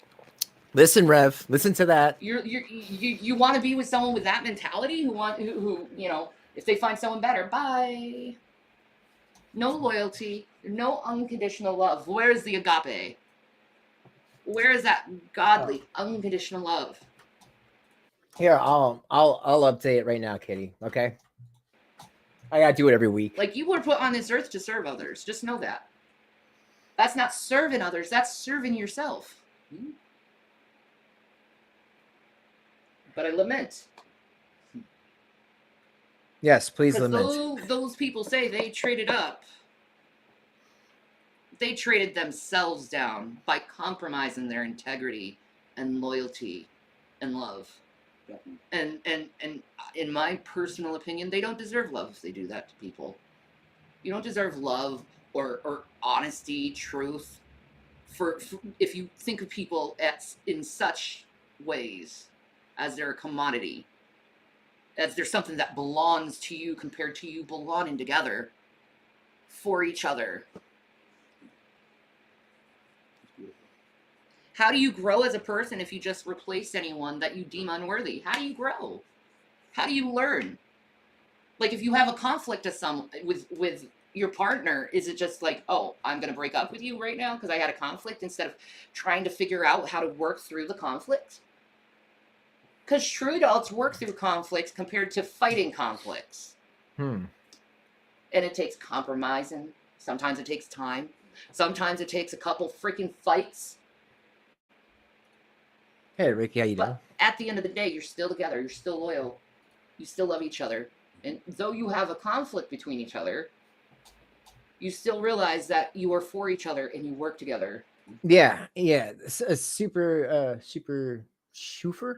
Listen, Rev. Listen to that. You want to be with someone with that mentality who if they find someone better, bye. No loyalty, no unconditional love. Where's the agape? Where is that godly unconditional love? Here, I'll update it right now, Kitty. Okay. I gotta do it every week. Like, you were put on this earth to serve others. Just know that. That's not serving others. That's serving yourself. But I lament. Yes, please lament. Those people say they traded up. they traded themselves down by compromising their integrity and loyalty and love. Definitely. And in my personal opinion, they don't deserve love if they do that to people. You don't deserve love or honesty, truth, for if you think of people in such ways as they're a commodity, as they're something that belongs to you compared to you belonging together for each other. How do you grow as a person if you just replace anyone that you deem unworthy? How do you grow? How do you learn? Like, if you have a conflict with your partner, is it just like, oh, I'm going to break up with you right now because I had a conflict, instead of trying to figure out how to work through the conflict? Because true adults work through conflicts compared to fighting conflicts. And it takes compromising. Sometimes it takes time. Sometimes it takes a couple freaking fights. Hey, Ricky, how you doing? But at the end of the day, you're still together. You're still loyal. You still love each other. And though you have a conflict between each other, you still realize that you are for each other and you work together. Yeah. A super shoofer.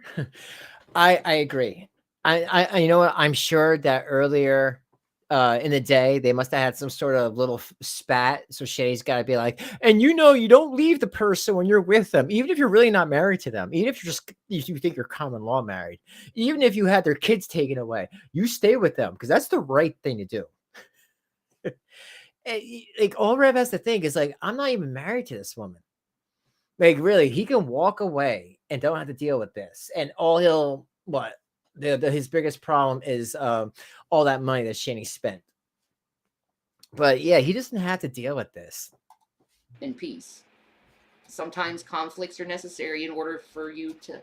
I agree. I you know what? I'm sure that earlier in the day they must have had some sort of little spat. So Shay's got to be like, and you don't leave the person when you're with them, even if you're really not married to them, even if you think you're common law married, even if you had their kids taken away, you stay with them because that's the right thing to do. Like, all Rev has to think is like, I'm not even married to this woman. Like, really, he can walk away and don't have to deal with this. And all he'll his biggest problem is all that money that Shanny spent. But yeah, he doesn't have to deal with this. In peace. Sometimes conflicts are necessary in order for you to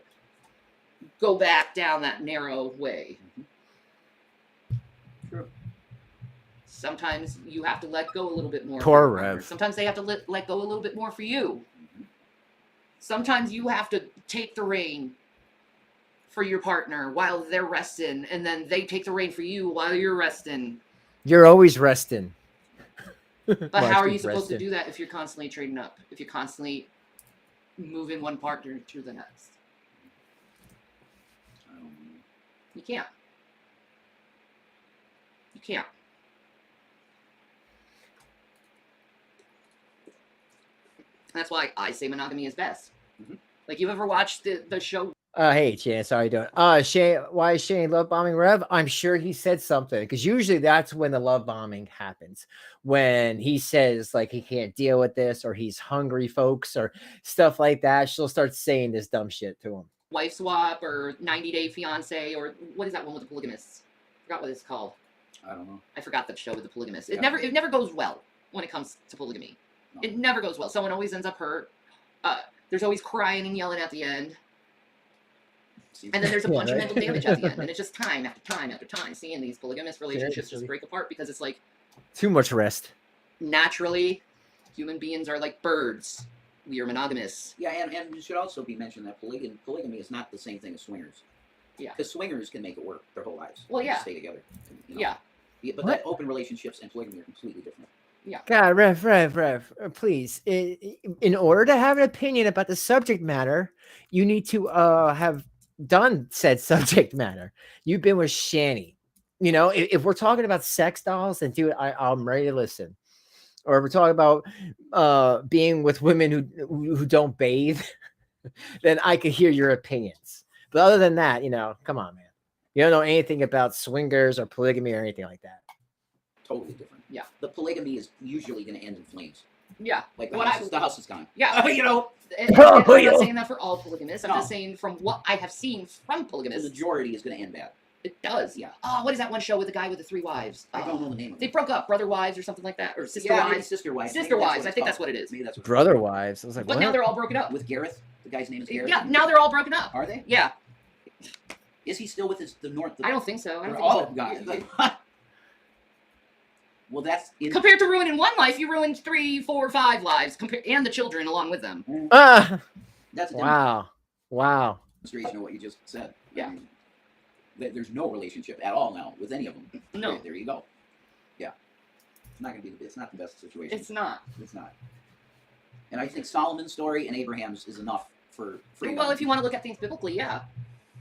go back down that narrow way. True. Sometimes you have to let go a little bit more. Poor Rev. Sometimes they have to let go a little bit more for you. Sometimes you have to take the reign for your partner while they're resting, and then they take the reign for you while you're resting. You're always resting. But how are you supposed to do that if you're constantly trading up? If you're constantly moving one partner to the next? You can't. You can't. That's why I say monogamy is best. Like, you've ever watched the show? Hey, Chance, how you doing? Shane, why is Shane love bombing Rev? I'm sure he said something, because usually that's when the love bombing happens. When he says, like, he can't deal with this, or he's hungry, folks, or stuff like that, she'll start saying this dumb shit to him. Wife swap, or 90-day fiance, or what is that one with the polygamists? I forgot what it's called. I don't know. I forgot that show with the polygamists. Yeah. It never goes well when it comes to polygamy. No. It never goes well. Someone always ends up hurt. There's always crying and yelling at the end. And then there's a bunch of mental damage at the end. And it's just time after time after time seeing these polygamous relationships just break apart, because it's like, too much rest. Naturally, human beings are like birds. We are monogamous. Yeah, and it should also be mentioned that polygamy is not the same thing as swingers. Yeah. Because swingers can make it work their whole lives. Well, yeah. Stay together. Yeah. But that open relationships and polygamy are completely different. Yeah. God, Rev, please. In order to have an opinion about the subject matter, you need to have done said subject matter. You've been with Shanny. You know, if we're talking about sex dolls, then dude, I'm ready to listen. Or if we're talking about being with women who don't bathe, then I could hear your opinions. But other than that, come on, man. You don't know anything about swingers or polygamy or anything like that. Totally different. Yeah. The polygamy is usually going to end in flames. Yeah. Like the house is gone. Yeah. And I'm not saying that for all polygamists. I'm just saying from what I have seen from polygamists. The majority is going to end bad. It does. Yeah. Oh, what is that one show with the guy with the 3 wives? I don't know the name of it. They broke up. Brother wives or something like that. Or sister wives. Sister wives. Sister wives. I think that's what it is. Maybe that's what Brother wives. I was like, but what? now they're all broken up. With Gareth? The guy's name is Gareth? Yeah, now they're all broken up. Are they? Yeah. Is he still with the North? I don't think so. God. Well, that's... Compared to ruining one life, you ruined 3, 4, 5 lives, and the children along with them. That's a wow. demonstration of what you just said. Yeah. I mean, there's no relationship at all now with any of them. No. There you go. Yeah. It's not going to be it's not the best situation. It's not. It's not. And I think Solomon's story and Abraham's is enough for freedom. Well, if you want to look at things biblically, yeah.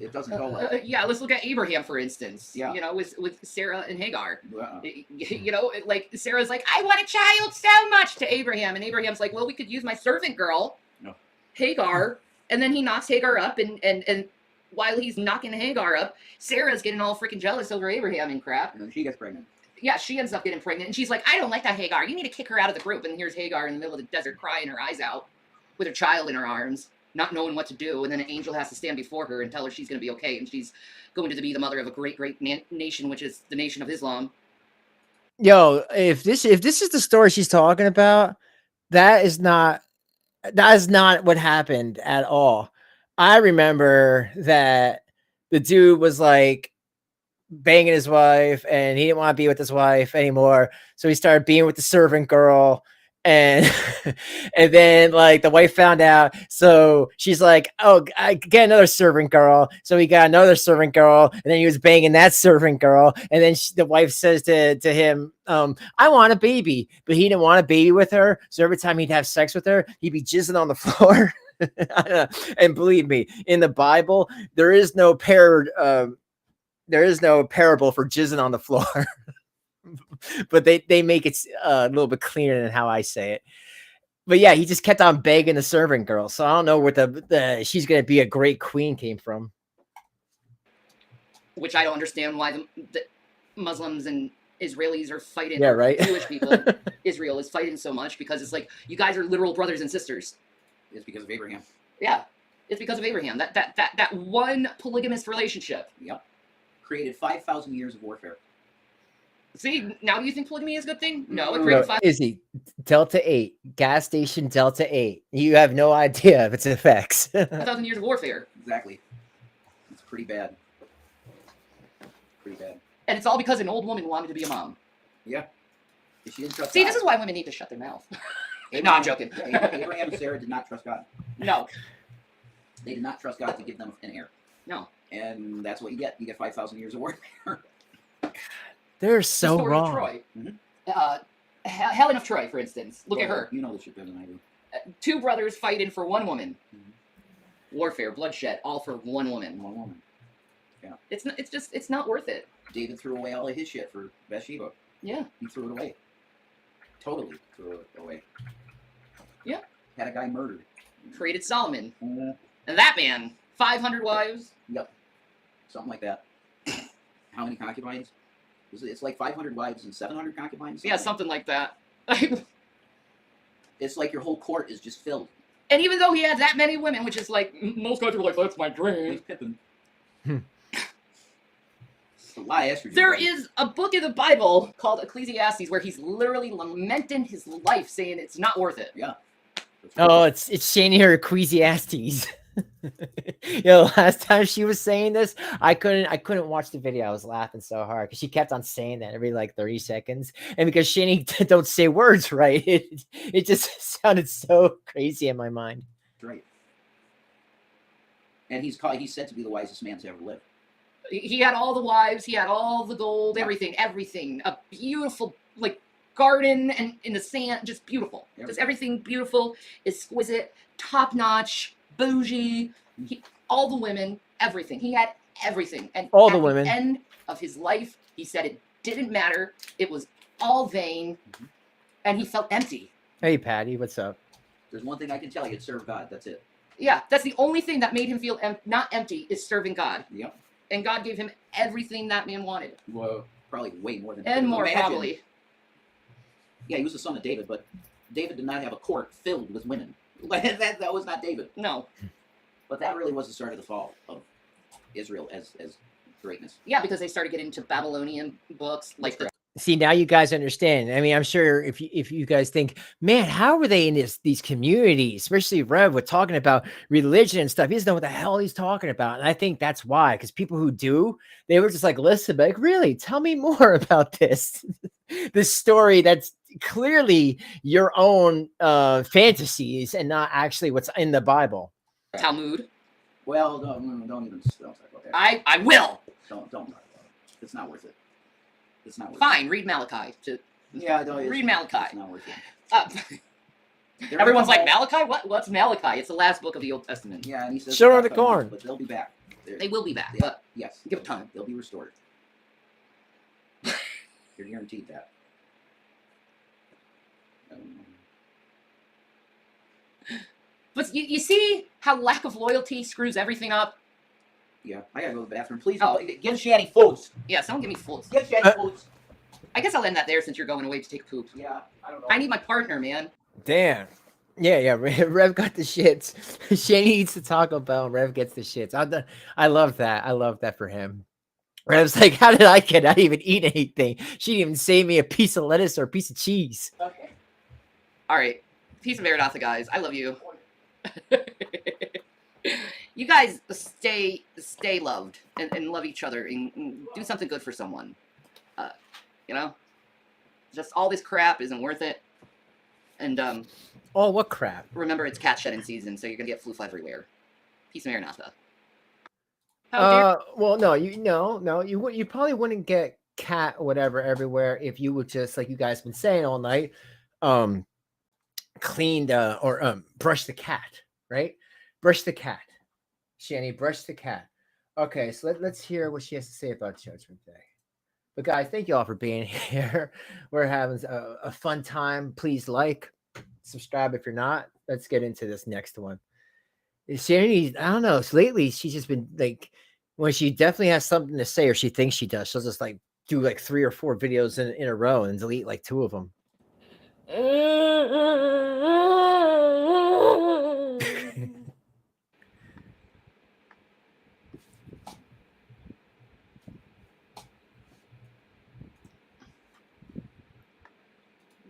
It doesn't go well. Yeah, let's look at Abraham, for instance. Yeah. You know, with Sarah and Hagar. Uh-uh. You know, like Sarah's like, I want a child so much to Abraham. And Abraham's like, well, we could use my servant girl, No. Hagar. And then he knocks Hagar up. And while he's knocking Hagar up, Sarah's getting all freaking jealous over Abraham and crap. And then she gets pregnant. Yeah, she ends up getting pregnant. And she's like, I don't like that Hagar. You need to kick her out of the group. And here's Hagar in the middle of the desert crying her eyes out with her child in her arms, not knowing what to do. And then an angel has to stand before her and tell her she's going to be okay. And she's going to be the mother of a great, great nation, which is the nation of Islam. Yo, if this is the story she's talking about, that is not what happened at all. I remember that the dude was like banging his wife and he didn't want to be with his wife anymore. So he started being with the servant girl. And and then like the wife found out, so she's like, oh, I get another servant girl. So he got another servant girl, and then he was banging that servant girl, and then the wife says to him, I want a baby, but he didn't want a baby with her. So every time he'd have sex with her, he'd be jizzing on the floor. And believe me, in the Bible, there is no parable for jizzing on the floor. But they make it a little bit cleaner than how I say it. But yeah, he just kept on begging the servant girl. So I don't know where the she's going to be a great queen came from. Which I don't understand why the Muslims and Israelis are fighting. Yeah, right. Jewish people, Israel is fighting so much because it's like, you guys are literal brothers and sisters. It's because of Abraham. Yeah, it's because of Abraham. That one polygamous relationship. Yep. Created 5,000 years of warfare. See, now do you think polygamy is a good thing? No, it created 5. Izzy, Delta 8, gas station Delta 8. You have no idea of its effects. 5,000 years of warfare. Exactly. It's pretty bad. Pretty bad. And it's all because an old woman wanted to be a mom. Yeah. She didn't trust See, God. this is why women need to shut their mouth. Abraham, No, I'm joking. Abraham and Sarah did not trust God. No. They did not trust God to give them an heir. No. And that's what you get. You get 5,000 years of warfare. They're so The story wrong. of Troy. Mhm. Helen of Troy, for instance. Look at her. You know this shit better than I do. 2 brothers fighting for one woman. Mhm. Warfare, bloodshed, all for one woman. One woman. Yeah. It's not worth it. David threw away all of his shit for Bathsheba. Yeah. He threw it away. Totally threw it away. Yeah. Had a guy murdered. Created Solomon. Mhm. And that man, 500 wives. Yep. Something like that. How many concubines? It's like 500 wives and 700 concubines. Yeah, something like that. It's like your whole court is just filled. And even though he had that many women, which is like, most guys are like, that's my dream. He's Pippin. A lot of estrogen. There is a book in the Bible called Ecclesiastes where he's literally lamenting his life, saying it's not worth it. Yeah. Oh, it's Shani her Ecclesiastes. Yo, last time she was saying this, I couldn't watch the video. I was laughing so hard because she kept on saying that every like 30 seconds, and because Shani don't say words right, it just sounded so crazy in my mind. Right. And he's said to be the wisest man to ever live. He had all the wives, he had all the gold, everything. A beautiful like garden and in the sand, just beautiful. Just everything beautiful, exquisite, top notch, bougie. All the women, everything. He had everything. And all at the women. The end of his life, he said it didn't matter. It was all vain, and he felt empty. Hey, Patty, what's up? There's one thing I can tell you: serve God. That's it. Yeah, that's the only thing that made him feel not empty is serving God. Yep. And God gave him everything that man wanted. Well, probably way more than. And more, imagine. probably. Yeah, he was the son of David, but David did not have a court filled with women. That was not David. No. But that really was the start of the fall of Israel as greatness. Yeah, because they started getting into Babylonian books, like the See, now you guys understand. I mean, I'm sure if you guys think, man, how were they in these communities, especially Rev with talking about religion and stuff? He doesn't know what the hell he's talking about. And I think that's why, because people who do, they were just like, listen, like, really, tell me more about this. This story that's clearly your own fantasies and not actually what's in the Bible. Talmud. Well, don't even talk about that. I will. Don't talk about it. It's not worth it. It's not worth Fine, read Malachi. it. Yeah, don't. Read Malachi. It's not worth it. They're Everyone's gonna like, come Malachi? What's Malachi? It's the last book of the Old Testament. Yeah, and he says, Show her the "Come on," corn. but they'll be back. They will be back, Yeah, but yes, give it time. they'll be restored. You're guaranteed that. But you see how lack of loyalty screws everything up? Yeah, I gotta go to the bathroom. Please, Oh. give Shanny foods. Yeah, someone give me fools. Give Shanny foods. I guess I'll end that there since you're going away to take poop. Yeah, I don't know. I need my partner, man. Damn. Yeah. Rev got the shits. Shanny eats the Taco Bell, and Rev gets the shits. I love that. I love that for him. Rev's like, how did I not even eat anything? She didn't even save me a piece of lettuce or a piece of cheese. Okay. All right. Peace and Maranatha, guys. I love you. You guys stay loved and love each other and do something good for someone. You know? Just all this crap isn't worth it. And Oh, what crap. remember, it's cat shedding season, so you're going to get floof everywhere. Peace and Maranatha. Well, no, you probably wouldn't get cat or whatever everywhere if you would just, like you guys been saying all night, cleaned or brush the cat, right? Brush the cat. Shanny, brush the cat. Okay, so let's hear what she has to say about Judgment Day. But guys, thank you all for being here. We're having a fun time. Please like, subscribe if you're not. Let's get into this next one. Shanny, I don't know. So lately, she's just been like, when she definitely has something to say, or she thinks she does, she'll just like do like 3 or 4 videos in a row and delete like 2 of them.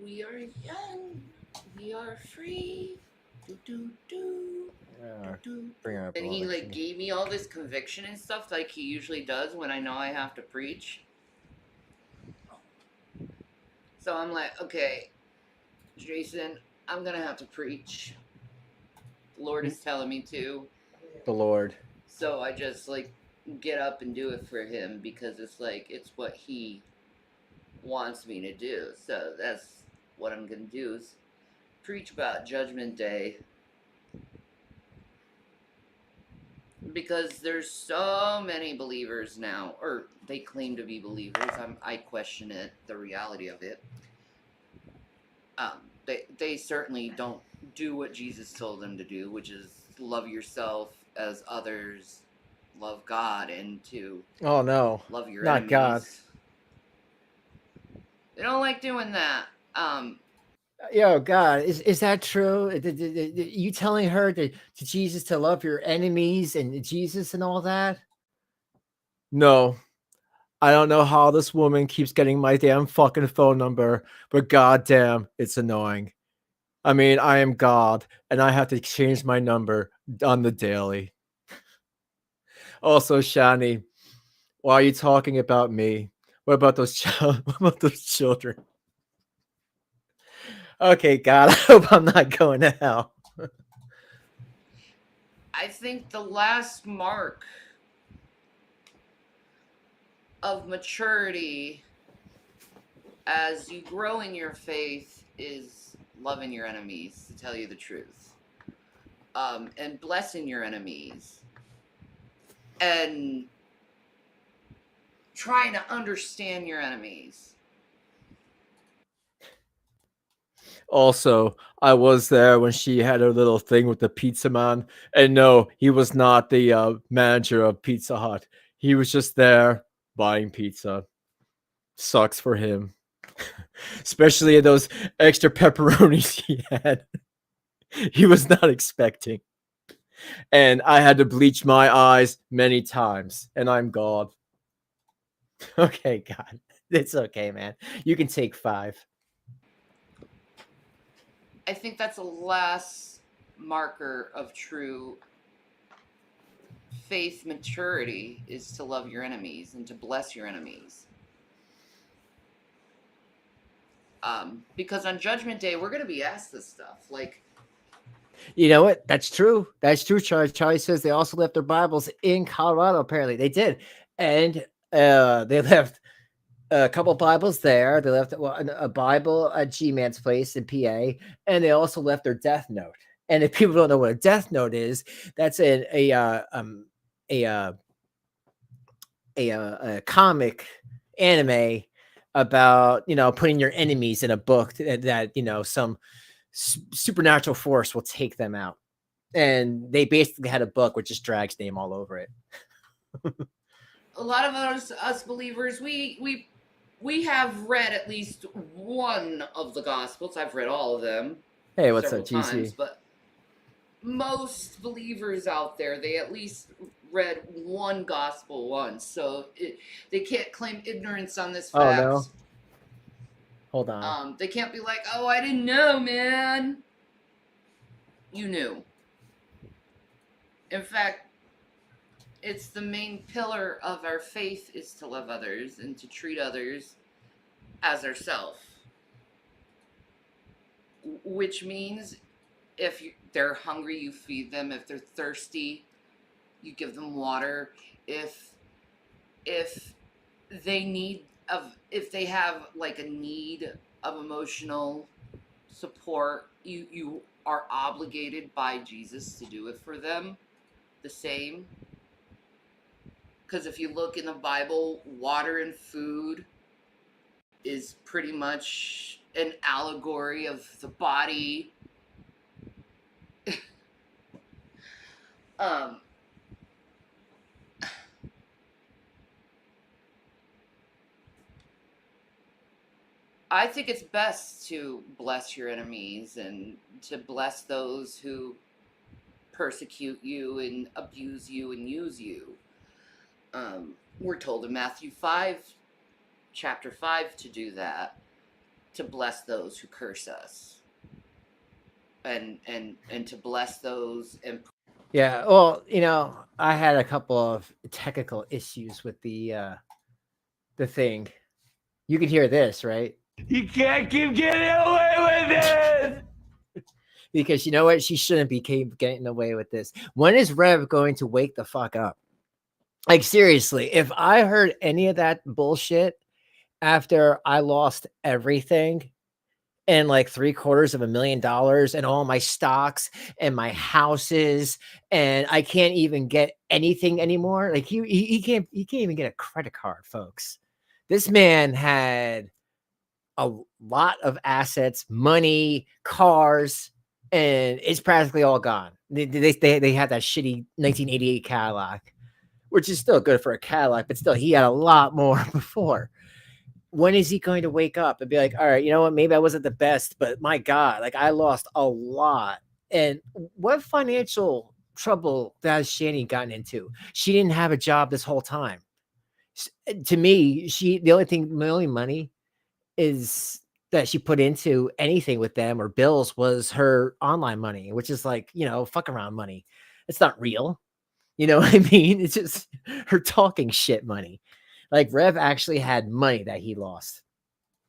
We are young. We are free. Do, do, do. Bring her up. And he like gave me all this conviction and stuff like he usually does when I know I have to preach. So I'm like, okay, Jason, I'm gonna have to preach. The Lord is telling me to. The Lord. So I just like get up and do it for him because it's like it's what he wants me to do. So that's what I'm gonna do is preach about Judgment Day. Because there's so many believers now, or they claim to be believers. I question it, the reality of it. They certainly don't do what Jesus told them to do, which is love yourself as others love God, and to Oh no, love your not enemies. God. They don't like doing that. Yo, God, is that true? You telling her to Jesus to love your enemies and Jesus and all that? No, I don't know how this woman keeps getting my damn fucking phone number, but goddamn, it's annoying. I mean, I am God, and I have to change my number on the daily. Also, Shani, why are you talking about me? What about those what about those children? Okay, God, I hope I'm not going to hell. I think the last mark of maturity as you grow in your faith is loving your enemies, to tell you the truth, and blessing your enemies, and trying to understand your enemies. Also, I was there when she had her little thing with the pizza man, and no, he was not the manager of Pizza Hut. He was just there buying pizza. Sucks for him. Especially those extra pepperonis he had. He was not expecting. And I had to bleach my eyes many times, and I'm God. Okay, God. It's okay, man. You can take 5. I think that's the last marker of true faith maturity, is to love your enemies and to bless your enemies. Because on Judgment Day, we're going to be asked this stuff. Like, you know what? That's true. That's true, Charlie. Charlie says they also left their Bibles in Colorado. Apparently, they did, and they left a couple Bibles there. They left a Bible at G-Man's place in PA, and they also left their death note. And if people don't know what a death note is, that's a comic anime about putting your enemies in a book that some supernatural force will take them out. And they basically had a book with just Drag's name all over it. A lot of us believers, we have read at least one of the Gospels. I've read all of them. Hey, what's up, GC? Times, but most believers out there, they at least read one Gospel once, so they can't claim ignorance on this fact. Oh no. Hold on. They can't be like, "Oh, I didn't know, man." You knew. In fact, it's the main pillar of our faith is to love others and to treat others as ourselves. Which means if they're hungry, you feed them. If they're thirsty, you give them water. If they have like a need of emotional support, you are obligated by Jesus to do it for them the same. Because if you look in the Bible, water and food is pretty much an allegory of the body. I think it's best to bless your enemies and to bless those who persecute you and abuse you and use you. We're told in Matthew 5, chapter 5, to do that, to bless those who curse us, and to bless those. And yeah, well, I had a couple of technical issues with the thing. You can hear this, right? You can't keep getting away with it. Because you know what? She shouldn't be getting away with this. When is Rev going to wake the fuck up? Like, seriously, if I heard any of that bullshit after I lost everything and like $750,000 and all my stocks and my houses, and I can't even get anything anymore. Like he can't even get a credit card, folks. This man had a lot of assets, money, cars, and it's practically all gone. They had that shitty 1988 Cadillac, which is still good for a Cadillac, but still, he had a lot more before. When is he going to wake up and be like, all right, you know what? Maybe I wasn't the best, but my God, like I lost a lot. And what financial trouble has Shanny gotten into? She didn't have a job this whole time. To me, the only money is that she put into anything with them or bills was her online money, which is like, fuck around money. It's not real. You know what I mean? It's just her talking shit money. Like Rev actually had money that he lost.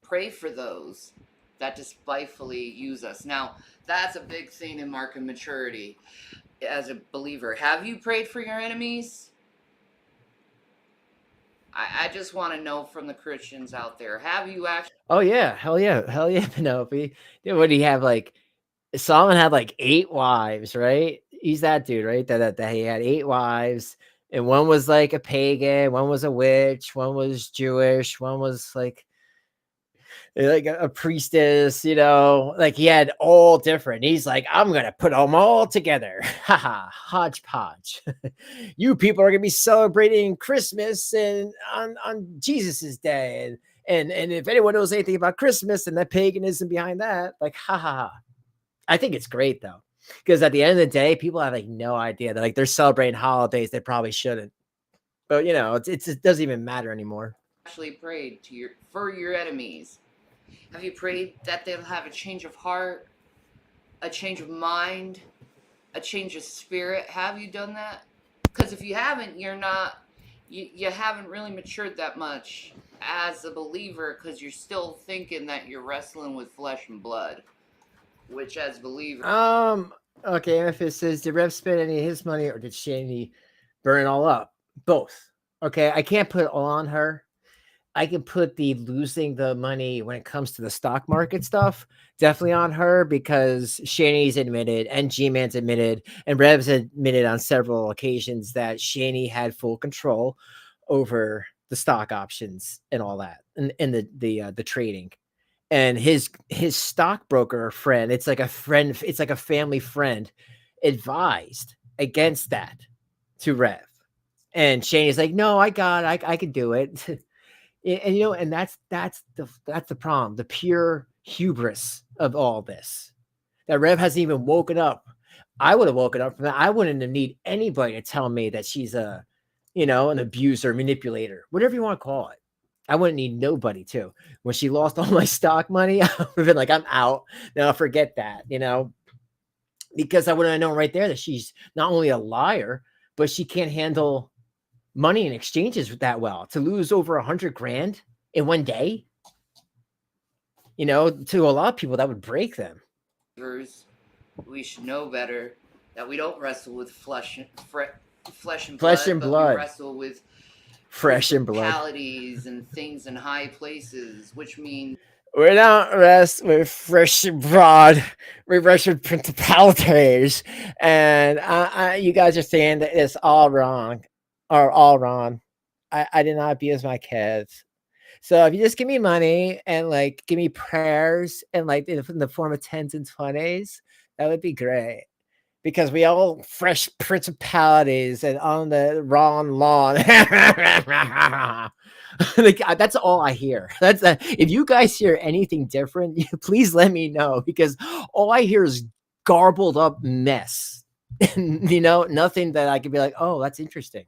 Pray for those that despitefully use us. Now, that's a big thing in market maturity as a believer. Have you prayed for your enemies? I just want to know from the Christians out there. Have you actually? Oh yeah, hell yeah, Penelope. What do you have? Like Solomon had like 8 wives, right? He's that dude, right? That he had 8 wives, and one was like a pagan, one was a witch, one was Jewish, one was like a priestess, like he had all different. He's like, I'm gonna put them all together. Haha, hodgepodge. You people are gonna be celebrating Christmas and on Jesus's day, and if anyone knows anything about Christmas and that paganism behind that, like, ha. I think it's great though, because at the end of the day, people have like no idea that like they're celebrating holidays they probably shouldn't. But it doesn't even matter anymore. Actually prayed for your enemies. Have you prayed that they'll have a change of heart, a change of mind, a change of spirit? Have you done that? Because if you haven't, you haven't really matured that much as a believer, because you're still thinking that you're wrestling with flesh and blood, which as a believer. Okay, if it says, did Rev spend any of his money or did Shanny burn it all up? Both. Okay, I can't put it all on her. I can put the losing the money when it comes to the stock market stuff definitely on her, because Shanny's admitted and G-Man's admitted and Rev's admitted on several occasions that Shanny had full control over the stock options and all that, and the trading. And his stockbroker friend, it's like a friend, it's like a family friend, advised against that to Rev. And Shanny's like, no, I can do it. And you know, and that's the problem, the pure hubris of all this. That Rev hasn't even woken up. I would have woken up from that. I wouldn't have need anybody to tell me that she's a, you know, an abuser, manipulator, whatever you want to call it. I wouldn't need nobody to. When she lost all my stock money, I would have been like, I'm out. Now forget that, you know, because I would have known right there that she's not only a liar, but she can't handle money and exchanges that well. To lose over 100 grand in one day, you know, to a lot of people that would break them. We should know better that we don't wrestle with flesh and blood, but we wrestle with fresh and blood principalities and things in high places, which means we don't rest with fresh and blood. We rest with principalities, and you guys are saying that it's all wrong. Are all wrong. I did not abuse my kids. So if you just give me money and like give me prayers and like in the form of 10s and 20s, that would be great. Because we all fresh principalities and on the wrong lawn. Like, that's all I hear. That's if you guys hear anything different, please let me know, because all I hear is garbled up mess. You know, nothing that I could be like, oh, that's interesting.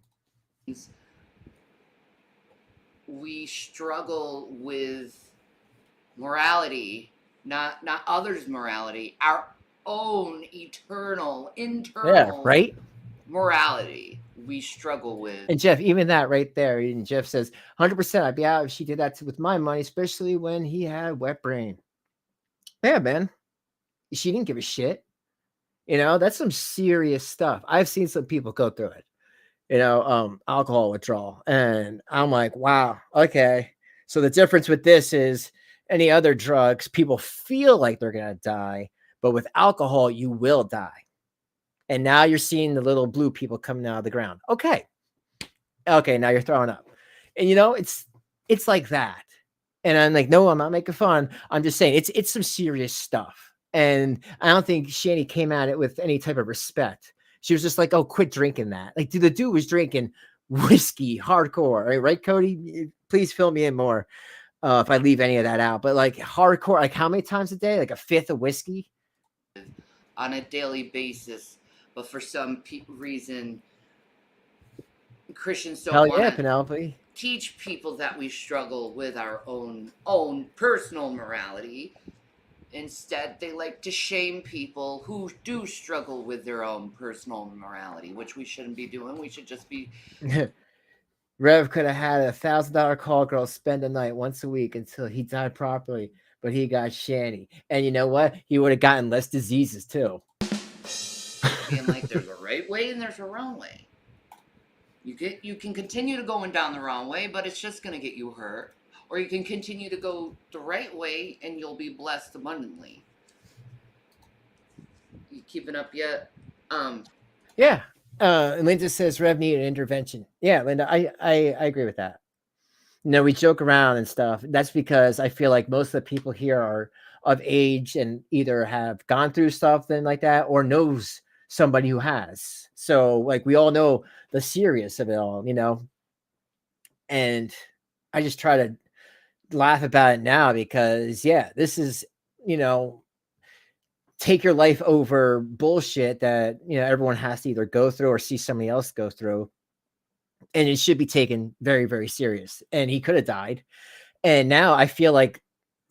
We struggle with morality, not others' morality, our own eternal, internal right? morality we struggle with. And Jeff, even that right there, and Jeff says 100% I'd be out if she did that with my money, especially when he had wet brain. Yeah, man. She didn't give a shit. You know, that's some serious stuff. I've seen some people go through it. You know, alcohol withdrawal. And I'm like, wow, okay. So the difference with this is any other drugs, people feel like they're going to die, but with alcohol, you will die. And now you're seeing the little blue people coming out of the ground. Okay. Okay, now you're throwing up. And you know, it's like that. And I'm like, no, I'm not making fun. I'm just saying it's some serious stuff. And I don't think Shanny came at it with any type of respect. She was just like, oh, quit drinking that. Like, the dude was drinking whiskey hardcore. Right, Cody? Please fill me in more if I leave any of that out. But like hardcore, like how many times a day? Like a fifth of whiskey? On a daily basis. But for some reason, Christians don't want Penelope. Teach people that we struggle with our own personal morality. Instead, they like to shame people who do struggle with their own personal morality, which we shouldn't be doing. We should just be... Rev could have had a $1,000 call girl spend a night once a week until he died properly, but he got Shanny. And you know what? He would have gotten less diseases too. Being like, there's a right way and there's a wrong way. You can continue to going down the wrong way, but it's just going to get you hurt. Or you can continue to go the right way and you'll be blessed abundantly. You keeping up yet? Yeah. Linda says Rev needed an intervention. Yeah, Linda, I agree with that. You know, we joke around and stuff. That's because I feel like most of the people here are of age and either have gone through something like that or knows somebody who has. So like we all know the serious of it all, you know. And I just try to laugh about it now because yeah, this is, you know, take your life over bullshit that, you know, everyone has to either go through or see somebody else go through. And it should be taken very, very serious. And he could have died. And now I feel like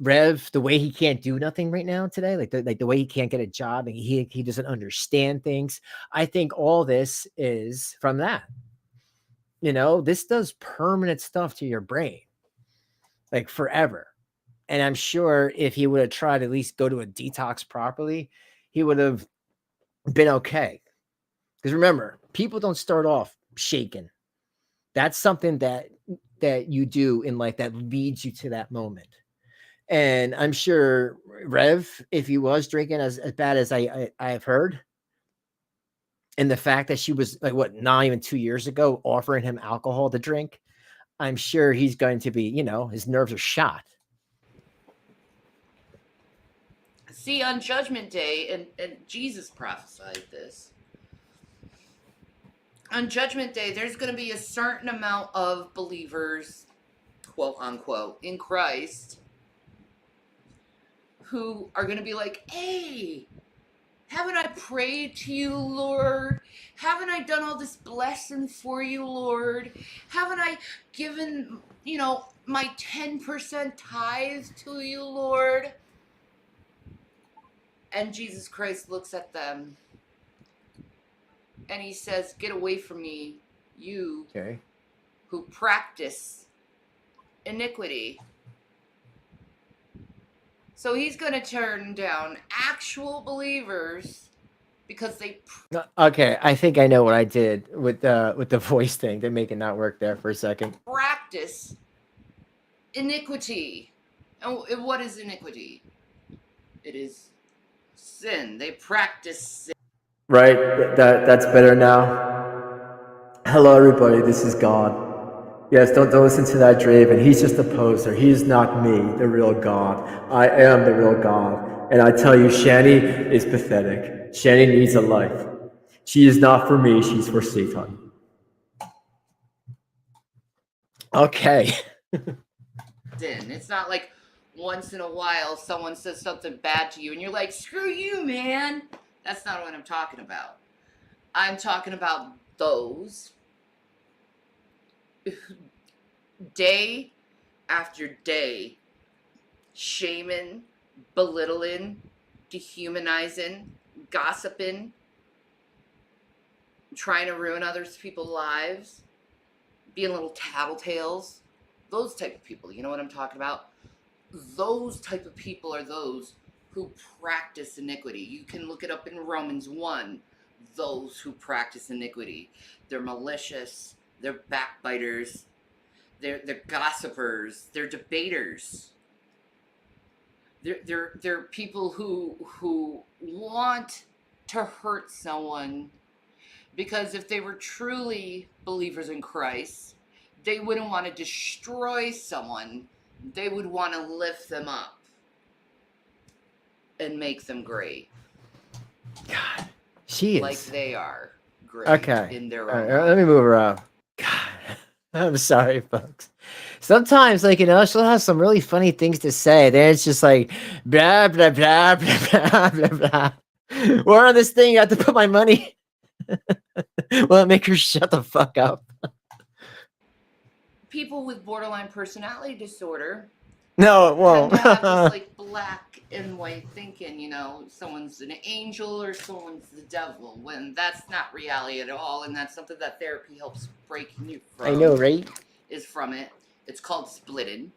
Rev, the way he can't do nothing right now today, like the way he can't get a job and he doesn't understand things. I think all this is from that. You know, this does permanent stuff to your brain, like forever. And I'm sure if he would have tried to at least go to a detox properly, he would have been okay. Because remember, people don't start off shaken. That's something that that you do in life that leads you to that moment. And I'm sure Rev, if he was drinking as bad as I have heard, and the fact that she was like, what, not even 2 years ago offering him alcohol to drink, I'm sure he's going to be, his nerves are shot. See, on Judgment Day, and Jesus prophesied this. On Judgment Day, there's going to be a certain amount of believers, quote unquote, in Christ, who are going to be like, hey, haven't I prayed to you, Lord? Haven't I done all this blessing for you, Lord? Haven't I given, my 10% tithe to you, Lord? And Jesus Christ looks at them and he says, get away from me, you who practice iniquity. So he's going to turn down actual believers because they... Okay, I think I know what I did with the voice thing to make it not work there for a second. Practice iniquity. And what is iniquity? It is sin. They practice sin. Right, that's better now. Hello, everybody. This is God. Yes, don't listen to that Draven. He's just a poser. He's not me, the real God. I am the real God. And I tell you, Shanny is pathetic. Shanny needs a life. She is not for me. She's for Satan. Okay. Sin. It's not like once in a while someone says something bad to you and you're like, screw you, man. That's not what I'm talking about. I'm talking about those day after day shaming, belittling, dehumanizing, gossiping, trying to ruin other people's lives, being little tattletales. Those type of people, you know what I'm talking about? Those type of people are those who practice iniquity. You can look it up in Romans 1. Those who practice iniquity. They're malicious. They're backbiters. They're gossipers. They're debaters. They're people who want to hurt someone, because if they were truly believers in Christ, they wouldn't want to destroy someone. They would want to lift them up and make them great. God, she is. Like they are great in their own life. Let me move her up. God, I'm sorry, folks. Sometimes, she'll have some really funny things to say. Then it's just like, blah, blah, blah, blah, blah, blah, blah. Where on this thing, I have to put my money. Well, make her shut the fuck up. People with borderline personality disorder. No, it won't. Tend to have this black and white thinking, someone's an angel or someone's the devil, when that's not reality at all, and that's something that therapy helps break you from. I know, right? Is from it. It's called splitting.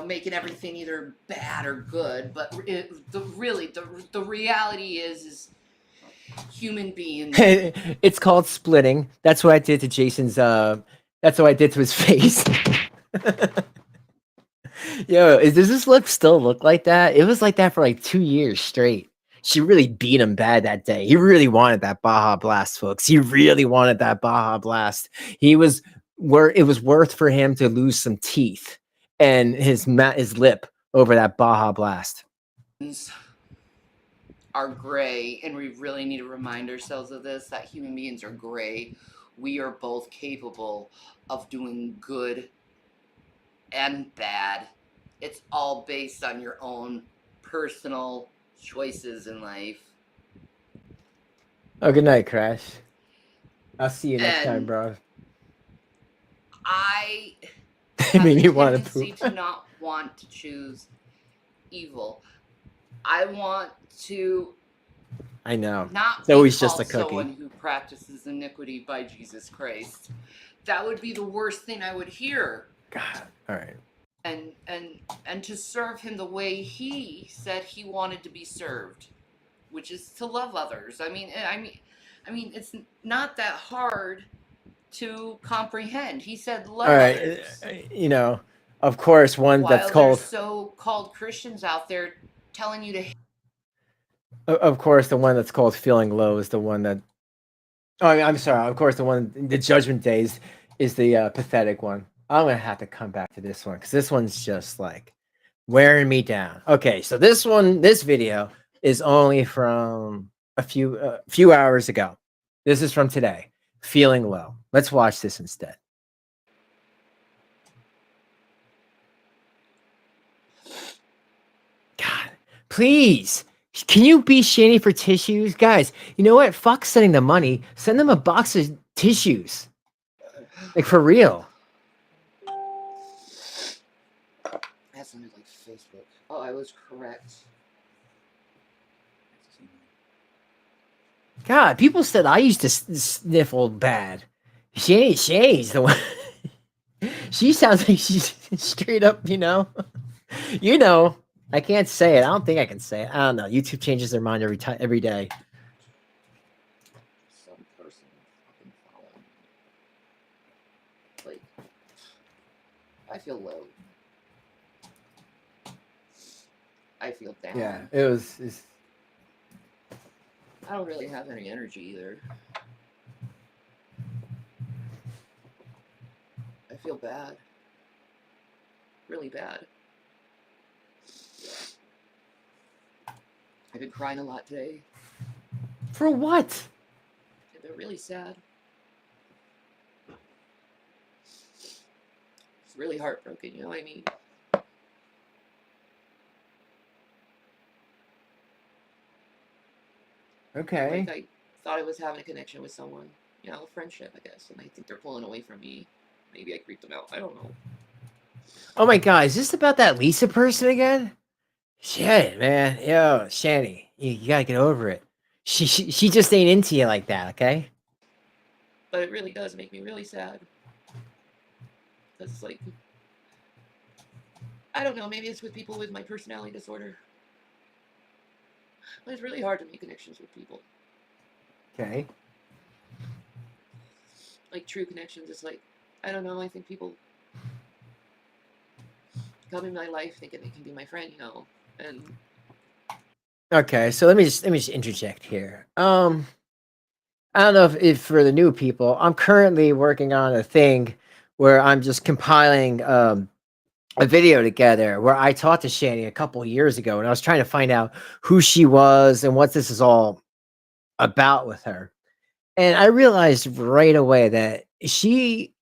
Making everything either bad or good, but the reality is human beings. It's called splitting. That's what I did to Jason's. That's what I did to his face. Yo, does this lip still look like that? It was like that for 2 years straight. She really beat him bad that day. He really wanted that Baja Blast, folks. He really wanted that Baja Blast. It was worth for him to lose some teeth and his lip over that Baja Blast. Are gray, and we really need to remind ourselves of this, that human beings are gray. We are both capable of doing good and bad. It's all based on your own personal choices in life. Oh, good night, Crash. I'll see you next time, bro. I made me want to poop. To not want to choose evil. I want to. I know. Not it's always just a cookie. Someone who practices iniquity by Jesus Christ. That would be the worst thing I would hear. God. All right. And to serve him the way he said he wanted to be served, which is to love others. I mean, it's not that hard to comprehend. He said, All love right, others. you know, of course, one that's While called. there's so-called Christians out there telling you to Of course, the one that's called feeling low is the one that. Oh, I'm sorry. Of course, the one the Judgment Days is the pathetic one. I'm gonna have to come back to this one because this one's just like wearing me down. Okay, so this video is only from a few hours ago. This is from today. Feeling low. Let's watch this instead. God, please. Can you be Shanny for tissues? Guys, you know what? Fuck sending the money. Send them a box of tissues. Like, for real. That sounded like Facebook. Oh, I was correct. God, people said I used to sniffle bad. Shanny's the one. She sounds like she's straight up, you know. You know, I can't say it. I don't think I can say it. I don't know. YouTube changes their mind every day. Some person fucking following me. Like, I feel low. I feel down. Yeah, it's I don't really have any energy either. I feel bad. Really bad. I've been crying a lot today. for what? I've been really sad. It's really heartbroken, you know what I mean? Okay. Like, I thought I was having a connection with someone. You know, a friendship, I guess. And I think they're pulling away from me. Maybe I creeped them out. I don't know. Oh my God, is this about that Lisa person again? Shit, man. Yo, Shanny, you gotta get over it. She just ain't into you like that, okay? But it really does make me really sad. Because it's like, I don't know, maybe it's with people with my personality disorder. But it's really hard to make connections with people. Okay. Like, true connections. It's like, I don't know, I think people come in my life thinking they can be my friend, you know, and Okay, so let me just interject here. I don't know if for the new people, I'm currently working on a thing where I'm just compiling a video together where I talked to Shanny a couple years ago, and I was trying to find out who she was and what this is all about with her. And I realized right away that she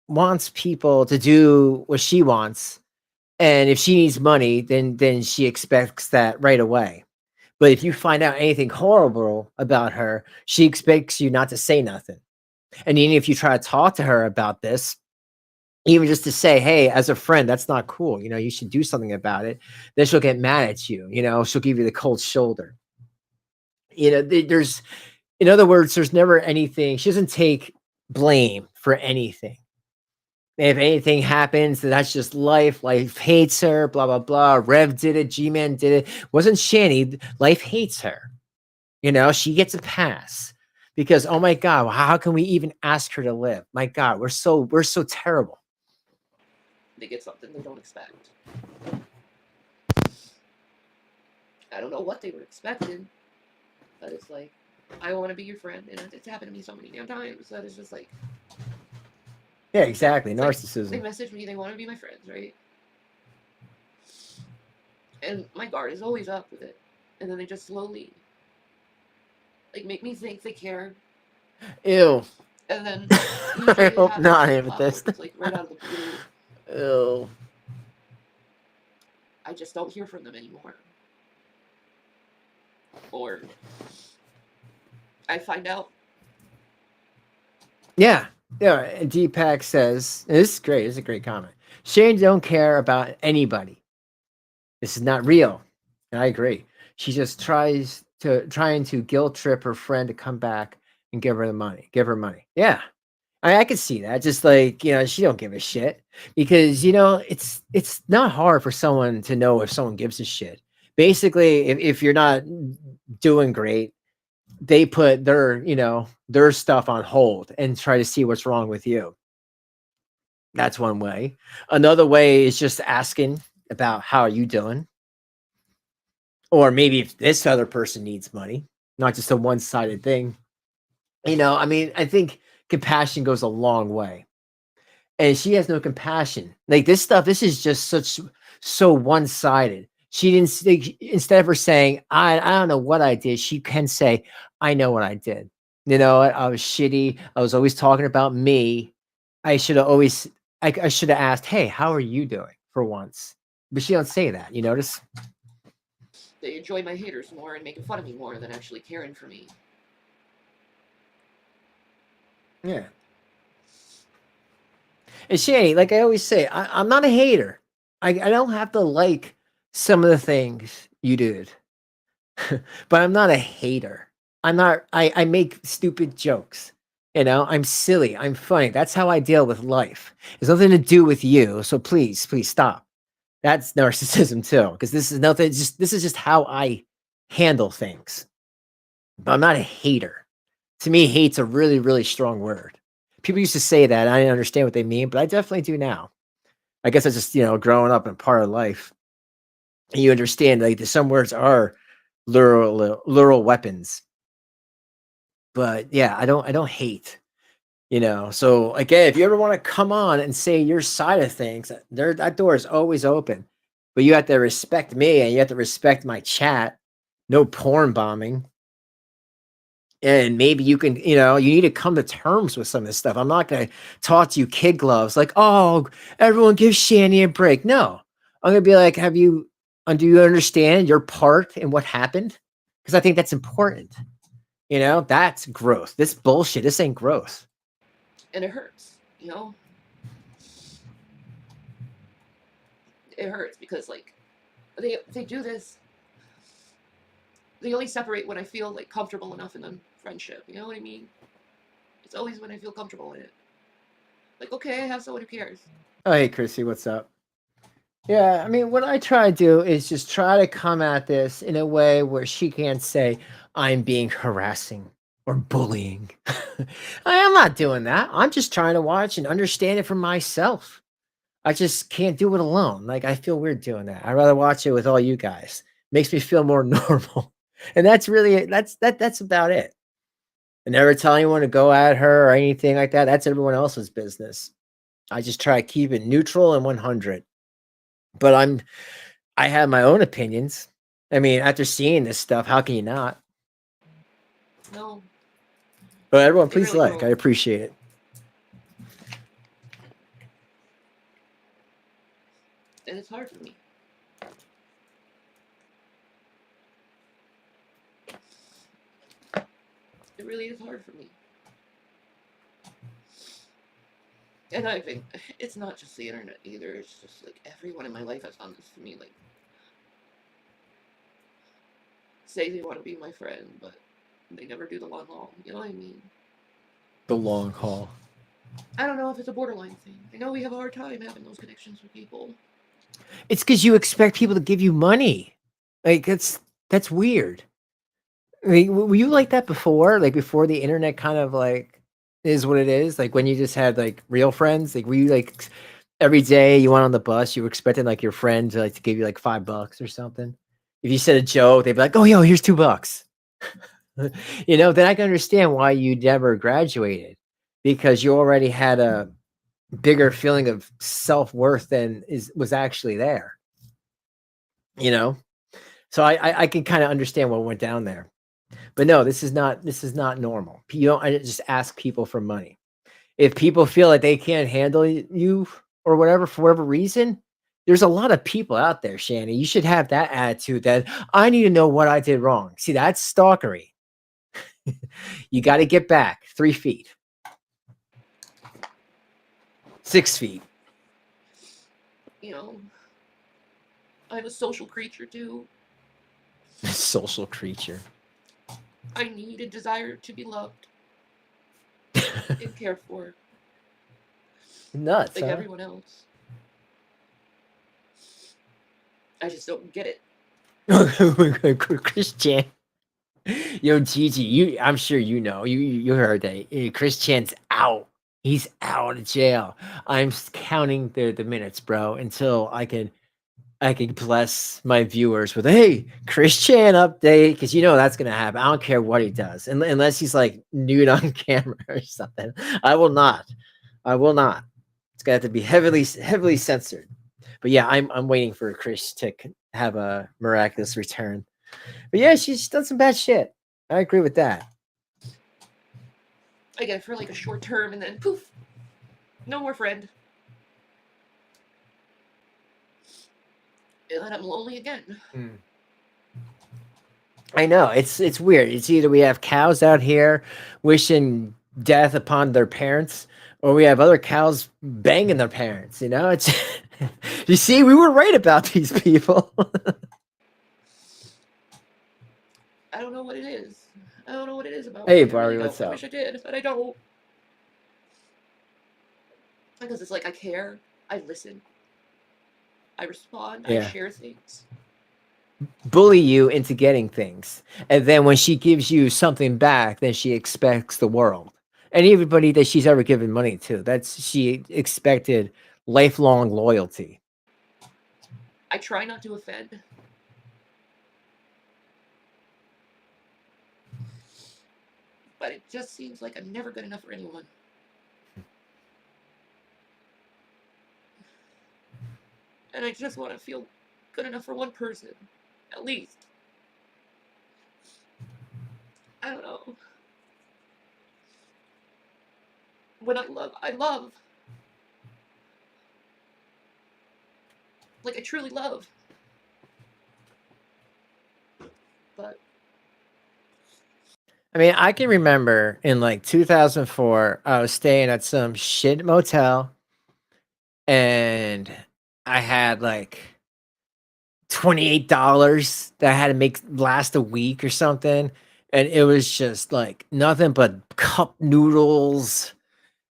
wants people to do what she wants, and if she needs money, then she expects that right away. But if you find out anything horrible about her, she expects you not to say nothing. And even if you try to talk to her about this, even just to say, hey, as a friend, that's not cool. You know, you should do something about it. Then she'll get mad at you. You know, she'll give you the cold shoulder. You know, there's, in other words, there's never anything. She doesn't take blame for anything. If anything happens, then that's just life. Life hates her, blah, blah, blah. Rev did it. G-Man did it. Wasn't Shanny. Life hates her. You know, she gets a pass because, oh my God, how can we even ask her to live? My God, we're so terrible. they get something they don't expect. I don't know what they were expecting, but it's like, I want to be your friend, and it's happened to me so many damn times that it's just like, Yeah, exactly. it's like, Narcissism. they message me, they want to be my friends, right? And my guard is always up with it, and then they just slowly, like, make me think they care, Ew. and then I hope not, Amethyst. It's like right out of the blue. Ew. I just don't hear from them anymore. Or I find out. Yeah. Yeah. And Deepak says, this is great. This is a great comment. Shane don't care about anybody. This is not real. And I agree. She just trying to guilt trip her friend to come back and give her the money. Give her money. Yeah. I could see that. Just like, you know, she don't give a shit because, you know, it's not hard for someone to know if someone gives a shit. Basically, if you're not doing great, they put their, their stuff on hold and try to see what's wrong with you. That's one way. Another way is just asking about how are you doing? Or maybe if this other person needs money, not just a one-sided thing. I mean, I think compassion goes a long way. And she has no compassion. Like this stuff, this is just so one-sided. She didn't instead of her saying, I don't know what I did, she can say, I know what I did. I was shitty. I was always talking about me. I should have always I should have asked, hey, how are you doing for once? But she don't say that, you notice? They enjoy my haters more and making fun of me more than actually caring for me. Yeah. And Shanny, like I always say, I'm not a hater. I don't have to like some of the things you did, but I'm not a hater. I'm not. I make stupid jokes. I'm silly. I'm funny. That's how I deal with life. It's nothing to do with you. So please stop. That's narcissism too, because this is nothing. This is just how I handle things. But I'm not a hater. To me, hate's a really, really strong word. People used to say that. I didn't understand what they mean, but I definitely do now. I guess that's just, growing up and part of life. And you understand, like, some words are literal weapons. But yeah, I don't hate, So again, if you ever want to come on and say your side of things, that door is always open. But you have to respect me and you have to respect my chat. No porn bombing. And maybe you can, you need to come to terms with some of this stuff. I'm not going to talk to you kid gloves like, oh, everyone give Shanny a break. No, I'm going to be like, do you understand your part in what happened? Because I think that's important. That's growth. This bullshit, this ain't growth. And it hurts, It hurts because, like, they do this. They only separate when I feel, like, comfortable enough in the friendship. You know what I mean? It's always when I feel comfortable in it. Like, okay, I have someone who cares. Oh, hey, Chrissy, what's up? Yeah, I mean, what I try to do is just try to come at this in a way where she can't say, I'm being harassing or bullying. I am not doing that. I'm just trying to watch and understand it for myself. I just can't do it alone. Like, I feel weird doing that. I'd rather watch it with all you guys. Makes me feel more normal. And that's really that's about it. I never tell anyone to go at her or anything like that. That's everyone else's business. I just try to keep it neutral and 100. But I have my own opinions. I mean, after seeing this stuff, how can you not? No. But everyone, please really I appreciate it. And it's hard for me. It really is hard for me. And I think it's not just the internet either. It's just like everyone in my life has done this to me. Like, say they want to be my friend, but they never do the long haul. You know what I mean? The long haul. I don't know if it's a borderline thing. I know we have a hard time having those connections with people. It's because you expect people to give you money. Like, that's weird. I mean, were you like that before? Like, before the internet kind of, like, is what it is? Like, when you just had, like, real friends? Like, were you, like, every day you went on the bus, you were expecting, like, your friend to, like, to give you, like, $5 or something? If you said a joke, they'd be like, oh, yo, here's $2. Then I can understand why you never graduated. Because you already had a bigger feeling of self-worth than was actually there. So I can kind of understand what went down there. But no, this is not normal. You don't just ask people for money. If people feel like they can't handle you or whatever, for whatever reason, there's a lot of people out there, Shanny. You should have that attitude that I need to know what I did wrong. See, that's stalkery. You got to get back 3 feet. 6 feet. I'm a social creature too. Social creature. I need and desire to be loved and cared for. Nuts, like huh? everyone else. I just don't get it. Christian. Yo, Gigi, I'm sure you know. You heard that Chris Chan's out. He's out of jail. I'm counting the minutes, bro, until I can bless my viewers with, hey, Chris Chan update, because you know that's gonna happen. I don't care what he does, unless he's like nude on camera or something. I will not. I will not. It's gonna have to be heavily censored. But yeah, I'm waiting for Chris to have a miraculous return. But yeah, she's done some bad shit. I agree with that. I get it for like a short term, and then poof, no more friend. And then I'm lonely again. I know, it's weird. It's either we have cows out here wishing death upon their parents, or we have other cows banging their parents. You know, it's you see, we were right about these people. I don't know what it is. I don't know what it is about. Hey, me. I Barbie, really what's don't. up? I wish I did, but I don't. Because it's like I care, I listen, I respond, I Yeah. share things. Bully you into getting things, and then when she gives you something back, then she expects the world. And everybody that she's ever given money to, she expected lifelong loyalty. I try not to offend. But it just seems like I'm never good enough for anyone. And I just want to feel good enough for one person, at least. I don't know. When I love, I love. Like I truly love. But I mean, I can remember in like 2004, I was staying at some shit motel, and I had like $28 that I had to make last a week or something. And it was just like nothing but cup noodles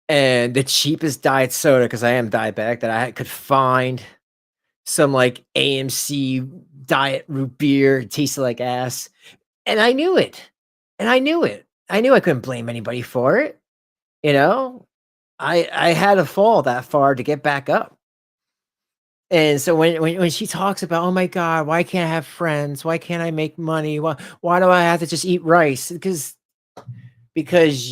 and the cheapest diet soda, because I am diabetic, that I could find. Some like AMC diet root beer, it tasted like ass. And I knew it. And I knew it. I knew I couldn't blame anybody for it. You know, I had to fall that far to get back up. And so when she talks about, oh my God, why can't I have friends? Why can't I make money? Why do I have to just eat rice? Because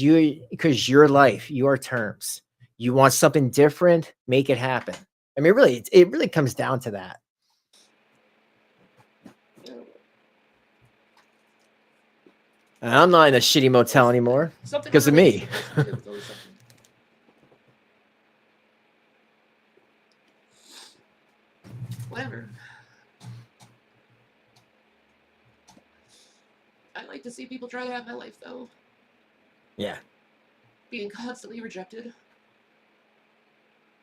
your life, your terms. You want something different, make it happen. I mean, really, it really comes down to that. And I'm not in a shitty motel anymore because of me. Whatever. I like to see people try to have my life, though. Yeah. Being constantly rejected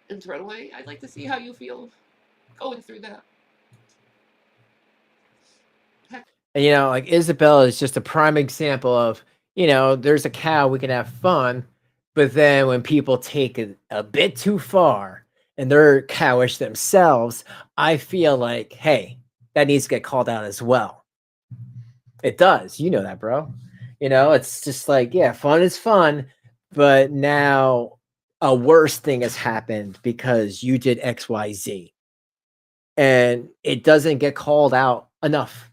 and thrown away. I'd like to see how you feel going through that. And, you know, like Isabella is just a prime example of, you know, there's a cow, we can have fun. But then when people take it a bit too far and they're cowish themselves, I feel like, hey, that needs to get called out as well. It does. You know that, bro. You know, it's just like, yeah, fun is fun. But now a worse thing has happened because you did XYZ. And it doesn't get called out enough.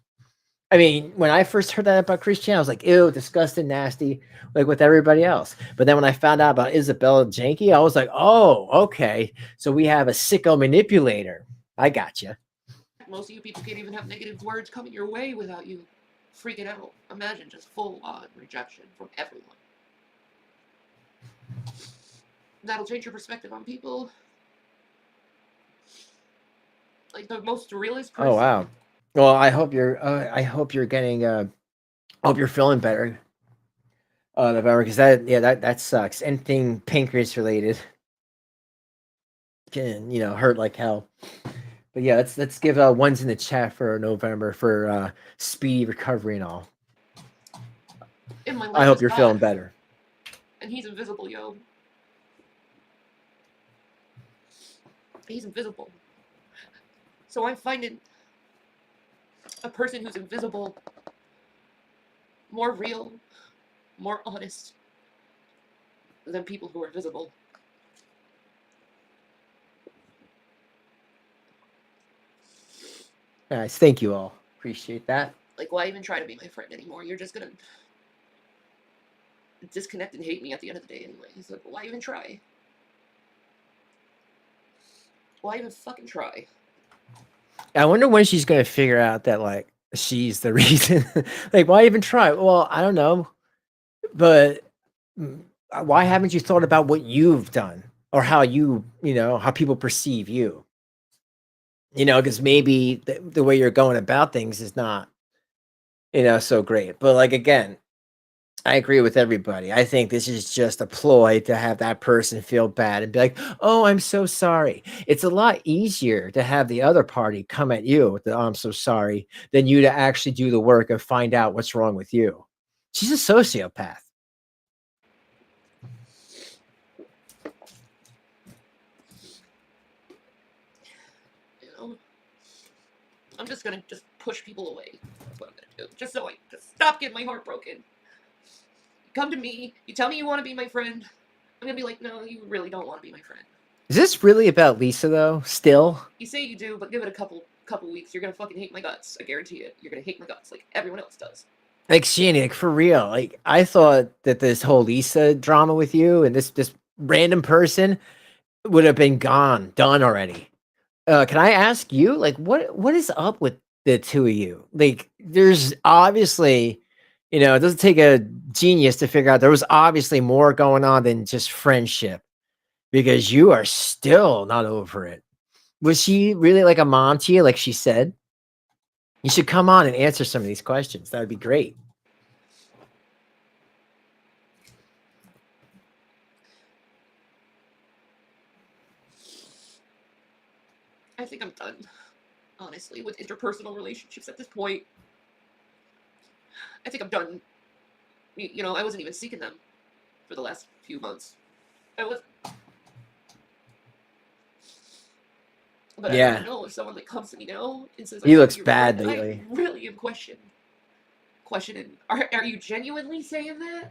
I mean, when I first heard that about Christian, I was like, ew, disgusting, nasty, like with everybody else. But then when I found out about Isabella Janky, I was like, oh, okay. So we have a sicko manipulator. I got you. Most of you people can't even have negative words coming your way without you freaking out. Imagine just full-on rejection from everyone. That'll change your perspective on people. Like the most realist person. Oh, wow. Well, I hope you're getting I hope you're feeling better. November, because that sucks. Anything pancreas related can, you know, hurt like hell. But yeah, let's give ones in the chat for November for speedy recovery and all. I hope you're feeling better. And he's invisible, yo. He's invisible. So I'm finding a person who's invisible more real, more honest than people who are visible. Nice. Thank you all. Appreciate that. Like, why even try to be my friend anymore? You're just gonna disconnect and hate me at the end of the day anyway. So why even try? Why even fucking try? I wonder when she's going to figure out that, like, she's the reason. Like, why even try? Well, I don't know. But why haven't you thought about what you've done or how how people perceive you? Because maybe the way you're going about things is not, so great. But, like, again, I agree with everybody. I think this is just a ploy to have that person feel bad and be like, "Oh, I'm so sorry." It's a lot easier to have the other party come at you with the "I'm so sorry" than you to actually do the work and find out what's wrong with you. She's a sociopath. You know, I'm just gonna push people away. That's what I'm gonna do. Just so I just stop getting my heart broken. You come to me, you tell me you want to be my friend. I'm gonna be like, no, you really don't want to be my friend. Is this really about Lisa though? Still? You say you do, but give it a couple weeks. You're gonna fucking hate my guts. I guarantee it. You're gonna hate my guts like everyone else does. Like, Shanny, like, for real. Like, I thought that this whole Lisa drama with you and this random person would have been done already. Can I ask you, like, what is up with the two of you? Like, there's obviously, it doesn't take a genius to figure out there was obviously more going on than just friendship, because you are still not over it. Was she really like a mom to you, like she said? You should come on and answer some of these questions. That would be great. I think I'm done, honestly, with interpersonal relationships at this point. I think I'm done. I wasn't even seeking them for the last few months. I was. But Yeah. I don't know if someone like comes to me now and says, He "I looks you're bad right," lately. I really am questioning. Are you genuinely saying that?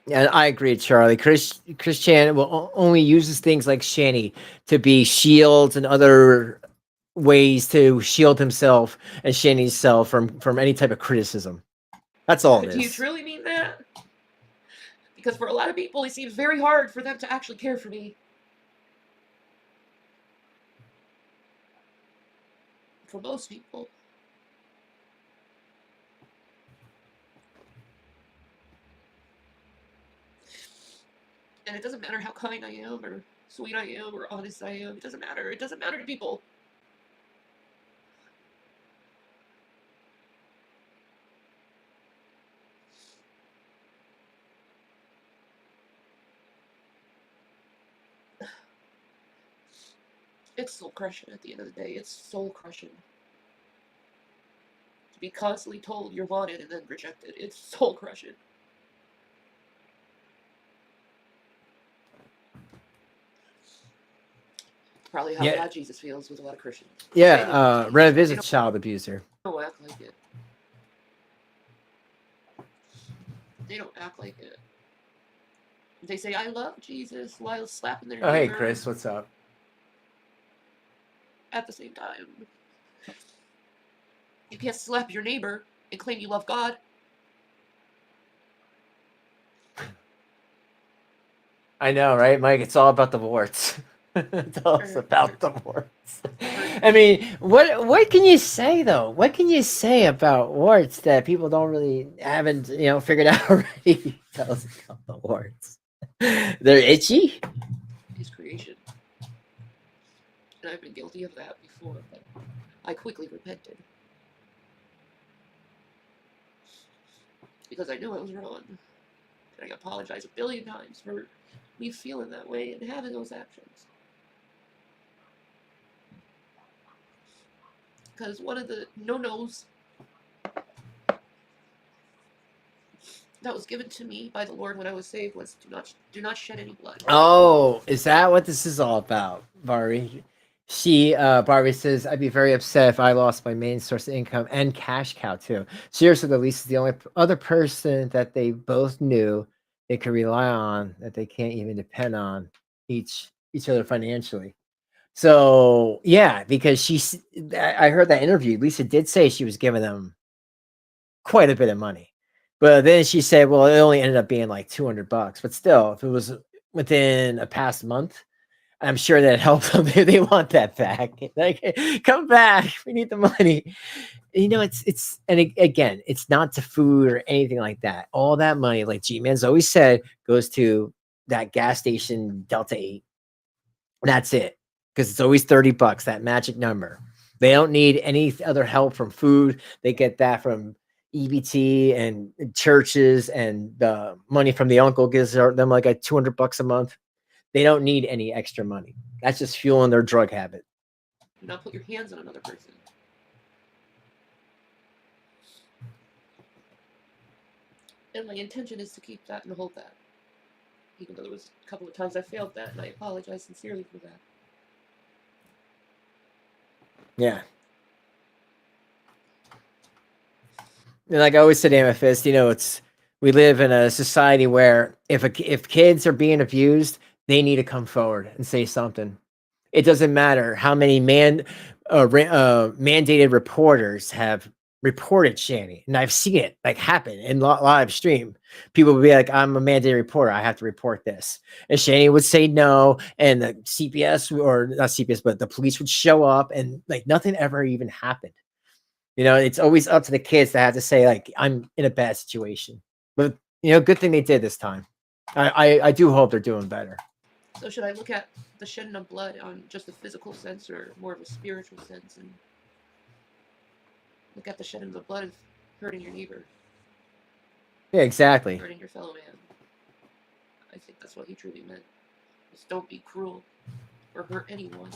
Yeah, I agree, Charlie. Christian only uses things like Shanny to be shields and other ways to shield himself and Shanny's self from any type of criticism. That's all it Do you is. truly mean that? Because for a lot of people, it seems very hard for them to actually care for me. For most people. And it doesn't matter how kind I am, or sweet I am, or honest I am. It doesn't matter. It doesn't matter to people. It's soul crushing at the end of the day. It's soul crushing. To be constantly told you're wanted and then rejected. It's soul crushing. Probably how God Jesus feels with a lot of Christians. Yeah, Rev is a child abuser. They don't act like it. They don't act like it. They say, "I love Jesus," while slapping their Oh, hey, neighbor. Chris, what's up? At the same time, you can't slap your neighbor and claim you love God. I know, right, Mike? It's all about the warts. Tell us about the warts. I mean, what can you say though? What can you say about warts that people haven't figured out already? Tell us about the warts. They're itchy. His creation, and I've been guilty of that before, but I quickly repented because I knew I was wrong, and I apologized 1,000,000,000 times for me feeling that way and having those actions. Because one of the no-nos that was given to me by the Lord when I was saved was do not shed any blood. Oh, is that what this is all about, Vari? She Barbie says, I'd be very upset if I lost my main source of income and cash cow too. Seriously, the Lisa's the only other person that they both knew they could rely on, that they can't even depend on each other financially. So yeah, because I heard that interview. Lisa did say she was giving them quite a bit of money, but then she said, well, it only ended up being like $200. But still, if it was within a past month, I'm sure that helped them. They want that back. Like, come back. We need the money. It's again, it's not to food or anything like that. All that money, like G-Man's always said, goes to that gas station Delta 8. That's it. Because it's always $30, that magic number. They don't need any other help from food. They get that from EBT and churches, and the money from the uncle gives them like a $200 a month. They don't need any extra money. That's just fueling their drug habit. Do not put your hands on another person. And my intention is to keep that and hold that. Even though there was a couple of times I failed that, and I apologize sincerely for that. Yeah. And like I always said, Amethyst, we live in a society where if kids are being abused, they need to come forward and say something. It doesn't matter how many mandated reporters have reported Shanny, and I've seen it like happen in live stream. People would be like, "I'm a mandated reporter. I have to report this," and Shanny would say no, and the CPS, or not CPS, but the police would show up, and like nothing ever even happened. It's always up to the kids that have to say, like, I'm in a bad situation. But good thing they did this time. I do hope they're doing better. So should I look at the shedding of blood on just a physical sense, or more of a spiritual sense, and look at the shedding of the blood of hurting your neighbor? Yeah, exactly. Hurting your fellow man. I think that's what he truly meant. Just don't be cruel or hurt anyone.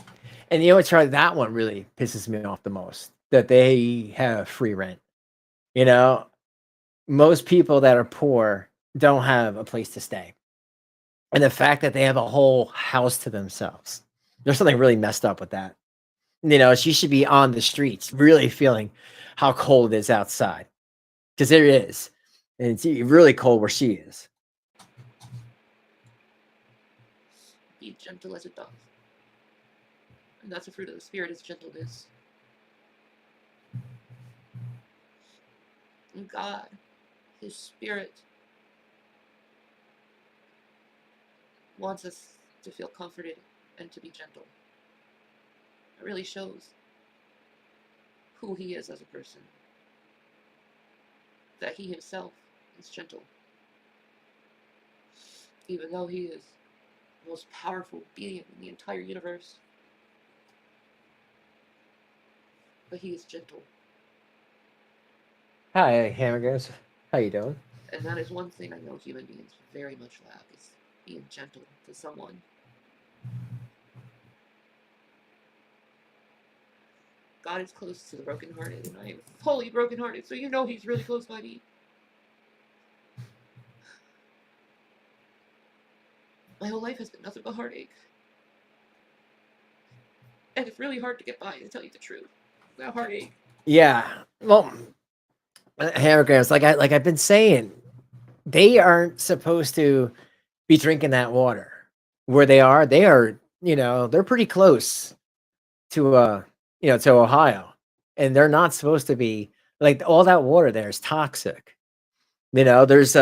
And Charlie, that one really pisses me off the most, that they have free rent. Most people that are poor don't have a place to stay. And the fact that they have a whole house to themselves, there's something really messed up with that. She should be on the streets, really feeling how cold it is outside. Because there it is. And it's really cold where she is. Be gentle as a dove. And that's the fruit of the Spirit, is gentleness. And God, His Spirit, wants us to feel comforted and to be gentle. It really shows who He is as a person. That He Himself is gentle. Even though He is the most powerful being in the entire universe. But He is gentle. Hi, Hamburgers. How you doing? And that is one thing I know human beings very much lack, is being gentle to someone. God is close to the brokenhearted, and I am fully brokenhearted, so He's really close by me. My whole life has been nothing but heartache. And it's really hard to get by, to tell you the truth. That heartache. Yeah. Well, Hamburgers, like I've been saying, they aren't supposed to be drinking that water. Where they are, they're pretty close to to Ohio. And they're not supposed to be, like, all that water there is toxic. There's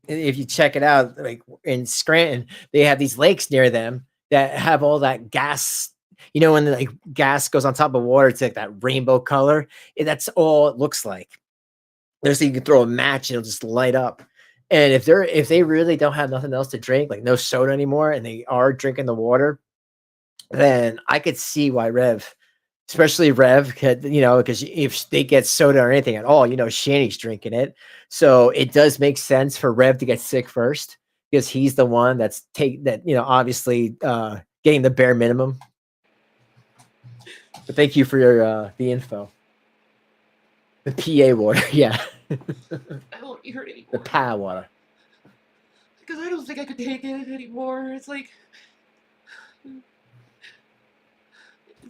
if you check it out, like in Scranton, they have these lakes near them that have all that gas. When the like gas goes on top of water, it's like that rainbow color. That's all it looks like. There's, you can throw a match and it'll just light up. And if they really don't have nothing else to drink, like no soda anymore, and they are drinking the water, then I could see why especially Rev, because if they get soda or anything at all, Shanny's drinking it. So it does make sense for Rev to get sick first, because he's the one that's obviously getting the bare minimum. But thank you for your the info. The PA water, yeah. I won't be hurt anymore. The PA water. Because I don't think I could take it anymore. It's like,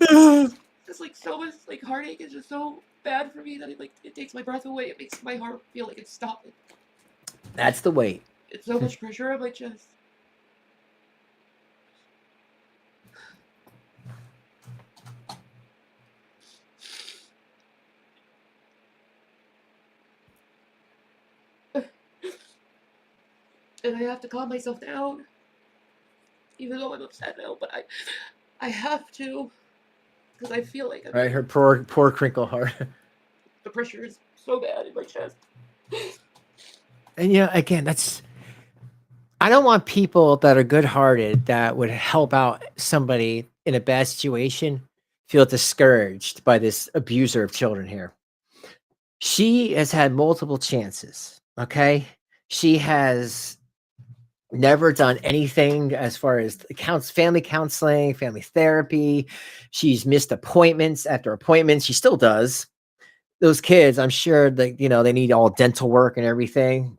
Just like so much like heartache is just so bad for me that it takes my breath away. It makes my heart feel like it's stopping. That's the weight. It's so much pressure on my chest. And I have to calm myself down, even though I'm upset now. But I have to, because I feel like Right, her poor crinkle heart. the pressure is so bad in my chest. And again, I don't want people that are good-hearted that would help out somebody in a bad situation feel discouraged by this abuser of children here. She has had multiple chances, okay? She has never done anything as far as family counseling, family therapy. She's missed appointments after appointments. She still does. Those kids, I'm sure that they need all dental work and everything.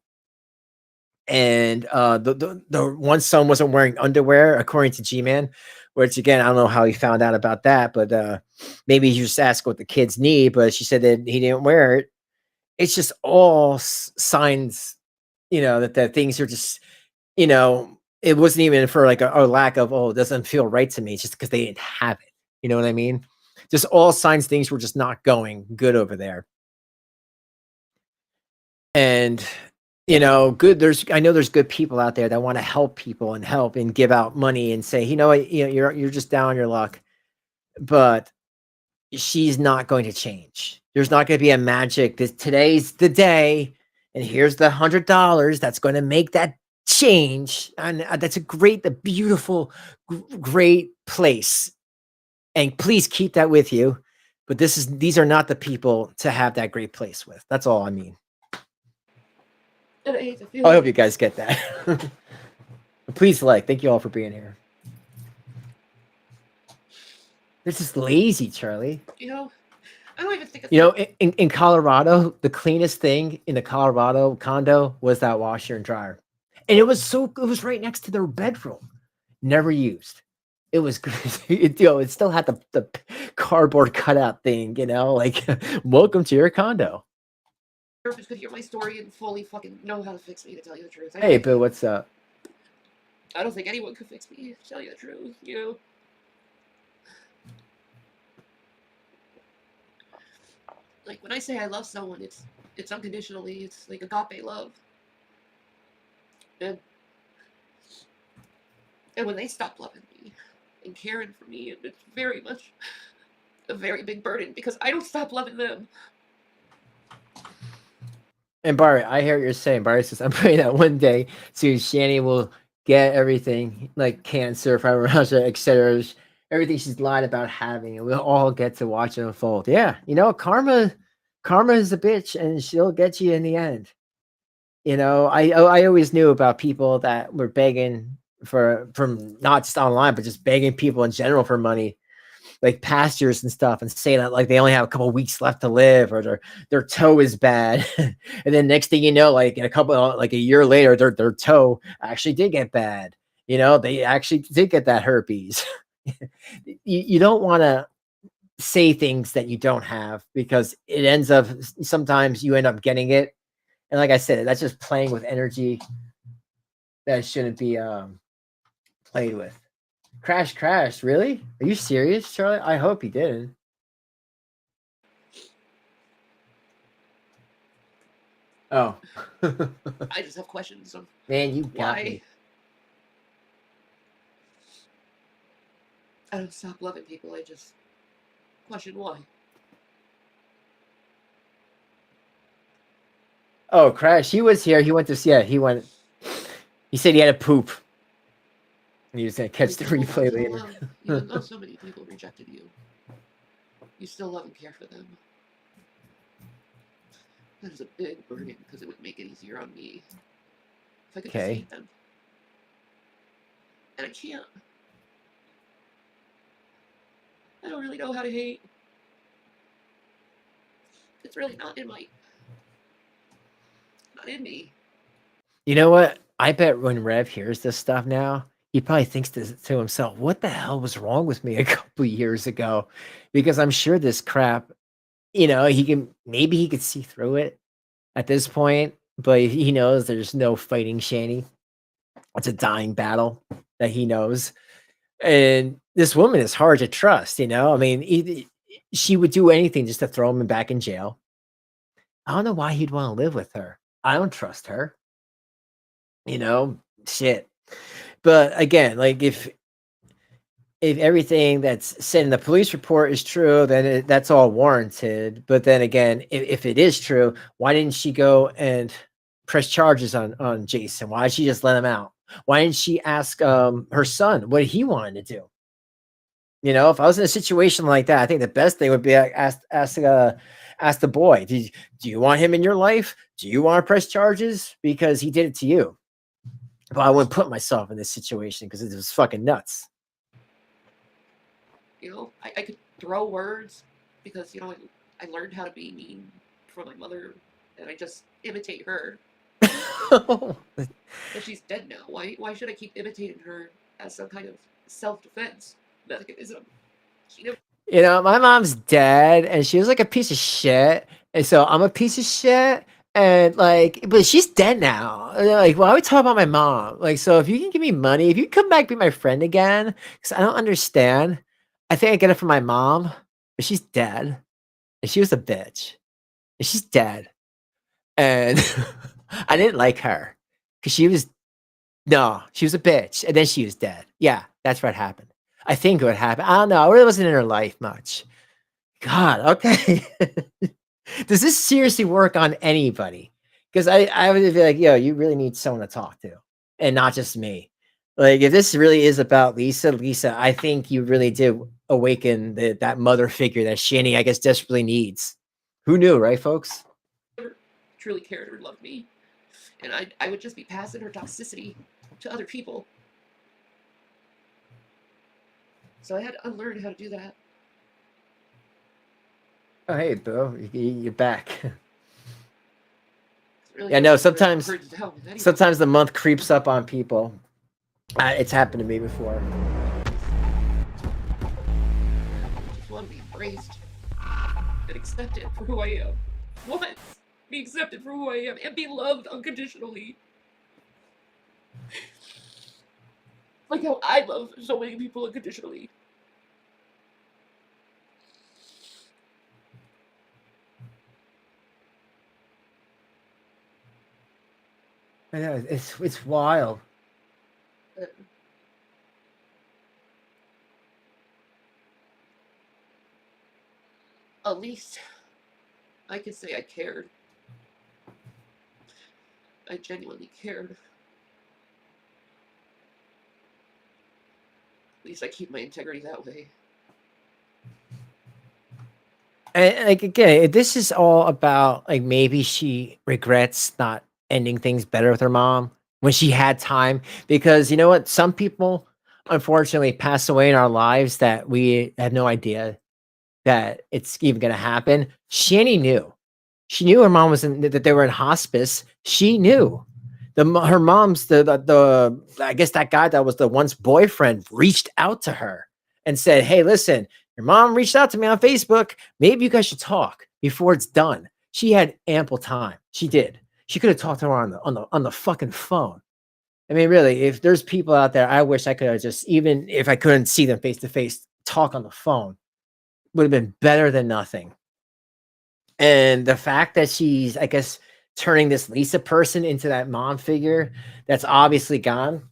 And the one son wasn't wearing underwear, according to G-Man, which again, I don't know how he found out about that, but maybe he just asked what the kids need, but she said that he didn't wear it. It's just all signs, that things are just, it wasn't even for like a lack of, it doesn't feel right to me. It's just because they didn't have it. You know what I mean? Just all signs things were just not going good over there. And I know there's good people out there that want to help people and help and give out money and say, what, you're just down on your luck. But she's not going to change. There's not going to be a magic. Today's the day, and here's the $100 that's going to make that change. And that's a beautiful, great place. And please keep that with you. But these are not the people to have that great place with. That's all I mean. And I hate to feel I hope you guys get that. Please thank you all for being here. This is lazy, Charlie. I don't even think it's in Colorado, the cleanest thing in the Colorado condo was that washer and dryer. And it was right next to their bedroom. Never used. It was good. It still had the cardboard cutout thing, like welcome to your condo. Therapist could hear my story and fully fucking know how to fix me, to tell you the truth. Hey, Bill, what's up? I don't think anyone could fix me, to tell you the truth, Like, when I say I love someone, it's unconditionally. It's like agape love. And when they stop loving me and caring for me, it's very much a very big burden because I don't stop loving them. And Barry, I hear what you're saying. Barry says, I'm praying that one day, Shanny will get everything, like cancer, fibromyalgia, etc. Everything she's lied about having, and we'll all get to watch it unfold. Yeah, karma is a bitch, and she'll get you in the end. I always knew about people that were begging from not just online, but just begging people in general for money, like pastors and stuff, and say that like they only have a couple weeks left to live, or their toe is bad. And then next thing you know, like in a year later, their toe actually did get bad. They actually did get that herpes. You don't want to say things that you don't have, because it ends up, sometimes you end up getting it. And like I said, that's just playing with energy that shouldn't be played with. Crash, really? Are you serious, Charlie? I hope he didn't. Oh. I just have questions of Man, you got why me. I don't stop loving people. I just question why. Oh, Crash, he was here. He went to, yeah, he said he had a poop. And he was going to catch the replay later. Even though so many people rejected you, you still love and care for them. That is a big burden, because it would make it easier on me if I could just hate them. And I can't. I don't really know how to hate. It's really not in me. You know what? I bet when Rev hears this stuff now, he probably thinks to himself, what the hell was wrong with me a couple years ago? Because I'm sure this crap, maybe he could see through it at this point, but he knows there's no fighting Shanny. It's a dying battle that he knows. And this woman is hard to trust, I mean, she would do anything just to throw him back in jail. I don't know why he'd want to live with her. I don't trust her. Shit. But again, like if everything that's said in the police report is true, then that's all warranted. But then again, if it is true, why didn't she go and press charges on Jason? Why did she just let him out? Why didn't she ask her son what he wanted to do? If I was in a situation like that, I think the best thing would be ask the boy, do you want him in your life? Do you want to press charges? Because he did it to you. But I wouldn't put myself in this situation because it was fucking nuts. I could throw words because, I learned how to be mean from my mother, and I just imitate her. But she's dead now. Why should I keep imitating her as some kind of self-defense mechanism? My mom's dead, and she was like a piece of shit, and so I'm a piece of shit, and but she's dead now. Like, why would we talk about my mom? Like, so if you can give me money, if you come back, be my friend again, because I don't understand. I think I get it from my mom, but she's dead, and she was a bitch, and she's dead, and I didn't like her because she was a bitch, and then she was dead. Yeah, that's what happened. I think what happened. I don't know. I really wasn't in her life much. God, okay. Does this seriously work on anybody? Because I would be like, yo, you really need someone to talk to, and not just me. Like, if this really is about Lisa, I think you really did awaken that mother figure that Shanny, I guess, desperately needs. Who knew, right, folks? Never truly cared or loved me, and I would just be passing her toxicity to other people. So I had to unlearn how to do that. Oh, hey, Bo, you're back. Really, yeah, no, sometimes the month creeps up on people. It's happened to me before. I just want to be embraced and accepted for who I am. Once, be accepted for who I am and be loved unconditionally. Like how I love so many people unconditionally. I know, it's wild. At least I can say I cared. I genuinely cared. At least I keep my integrity that way. And like, again, this is all about like maybe she regrets not ending things better with her mom when she had time, because you know what, some people unfortunately pass away in our lives that we had no idea that it's even going to happen. Shanny knew. She knew her mom was that they were in hospice. She knew. Her mom's the I guess that guy that was the once boyfriend reached out to her and said, "Hey, listen, your mom reached out to me on Facebook. Maybe you guys should talk before it's done." She had ample time. She did. She could have talked to her on the fucking phone. I mean, really, if there's people out there, I wish I could have just, even if I couldn't see them face to face, talk on the phone. Would have been better than nothing. And the fact that she's, I guess, turning this Lisa person into that mom figure that's obviously gone,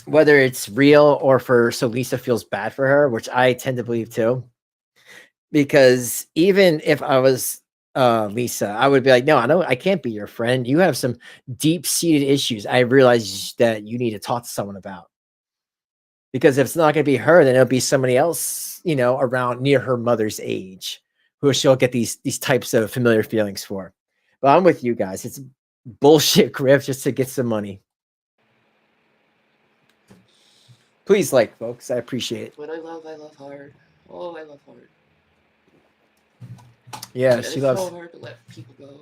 whether it's real or so Lisa feels bad for her, which I tend to believe too. Because even if I was Lisa, I would be like, no, I can't be your friend. You have some deep-seated issues I realize that you need to talk to someone about. Because if it's not going to be her, then it'll be somebody else, around near her mother's age, who she'll get these types of familiar feelings for. But I'm with you guys. It's bullshit, Griff, just to get some money. Please like, folks. I appreciate it. When I love hard. Oh, I love hard. Yeah, and she it's loves. so hard to let people go.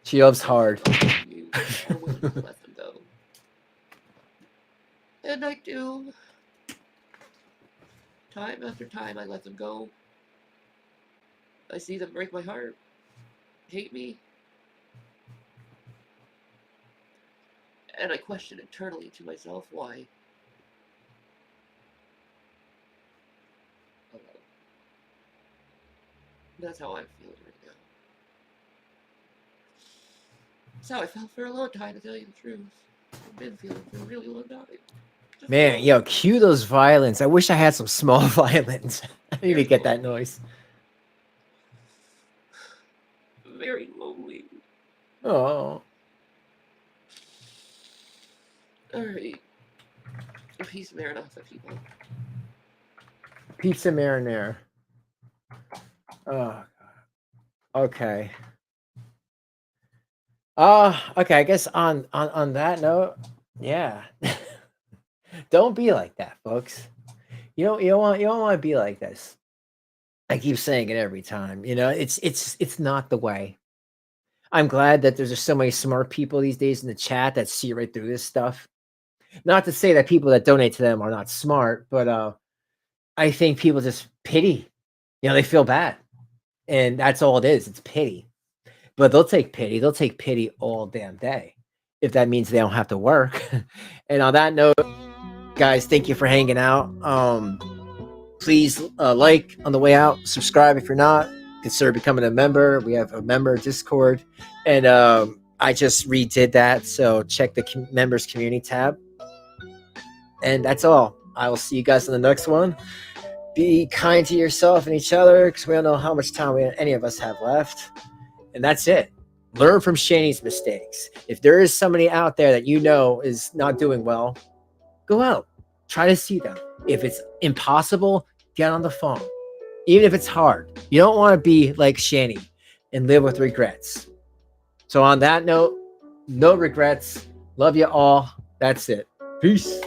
She loves hard. You are willing to let them go. And I do. Time after time, I let them go. I see them break my heart, hate me. And I question internally to myself why. Oh, well. That's how I'm feeling right now. That's how I felt for a long time, to tell you the truth. I've been feeling for a really long time. Just Man, yo, cue those violins. I wish I had some small violins. I need to get that noise. very lonely. Oh. Alright. Peace marinata, people. Pizza marinara. Oh, okay. Okay, I guess on that note, yeah. Don't be like that, folks. You don't want to be like this. I keep saying it every time. You know, it's not the way. I'm glad that there's just so many smart people these days in the chat that see right through this stuff. Not to say that people that donate to them are not smart, but I think people just pity. You know, they feel bad. And that's all it is. It's pity. But they'll take pity. They'll take pity all damn day if that means they don't have to work. And on that note, guys, thank you for hanging out. Please like on the way out, subscribe if you're not, consider becoming a member. We have a member Discord, and I just redid that, so check the members community tab. And that's all. I will see you guys in the next one. Be kind to yourself and each other, because we don't know how much time any of us have left. And that's it. Learn from Shanny's mistakes. If there is somebody out there that you know is not doing well, go out. Try to see them. If it's impossible, get on the phone. Even if it's hard. You don't want to be like Shanny and live with regrets. So on that note, no regrets. Love you all. That's it. Peace.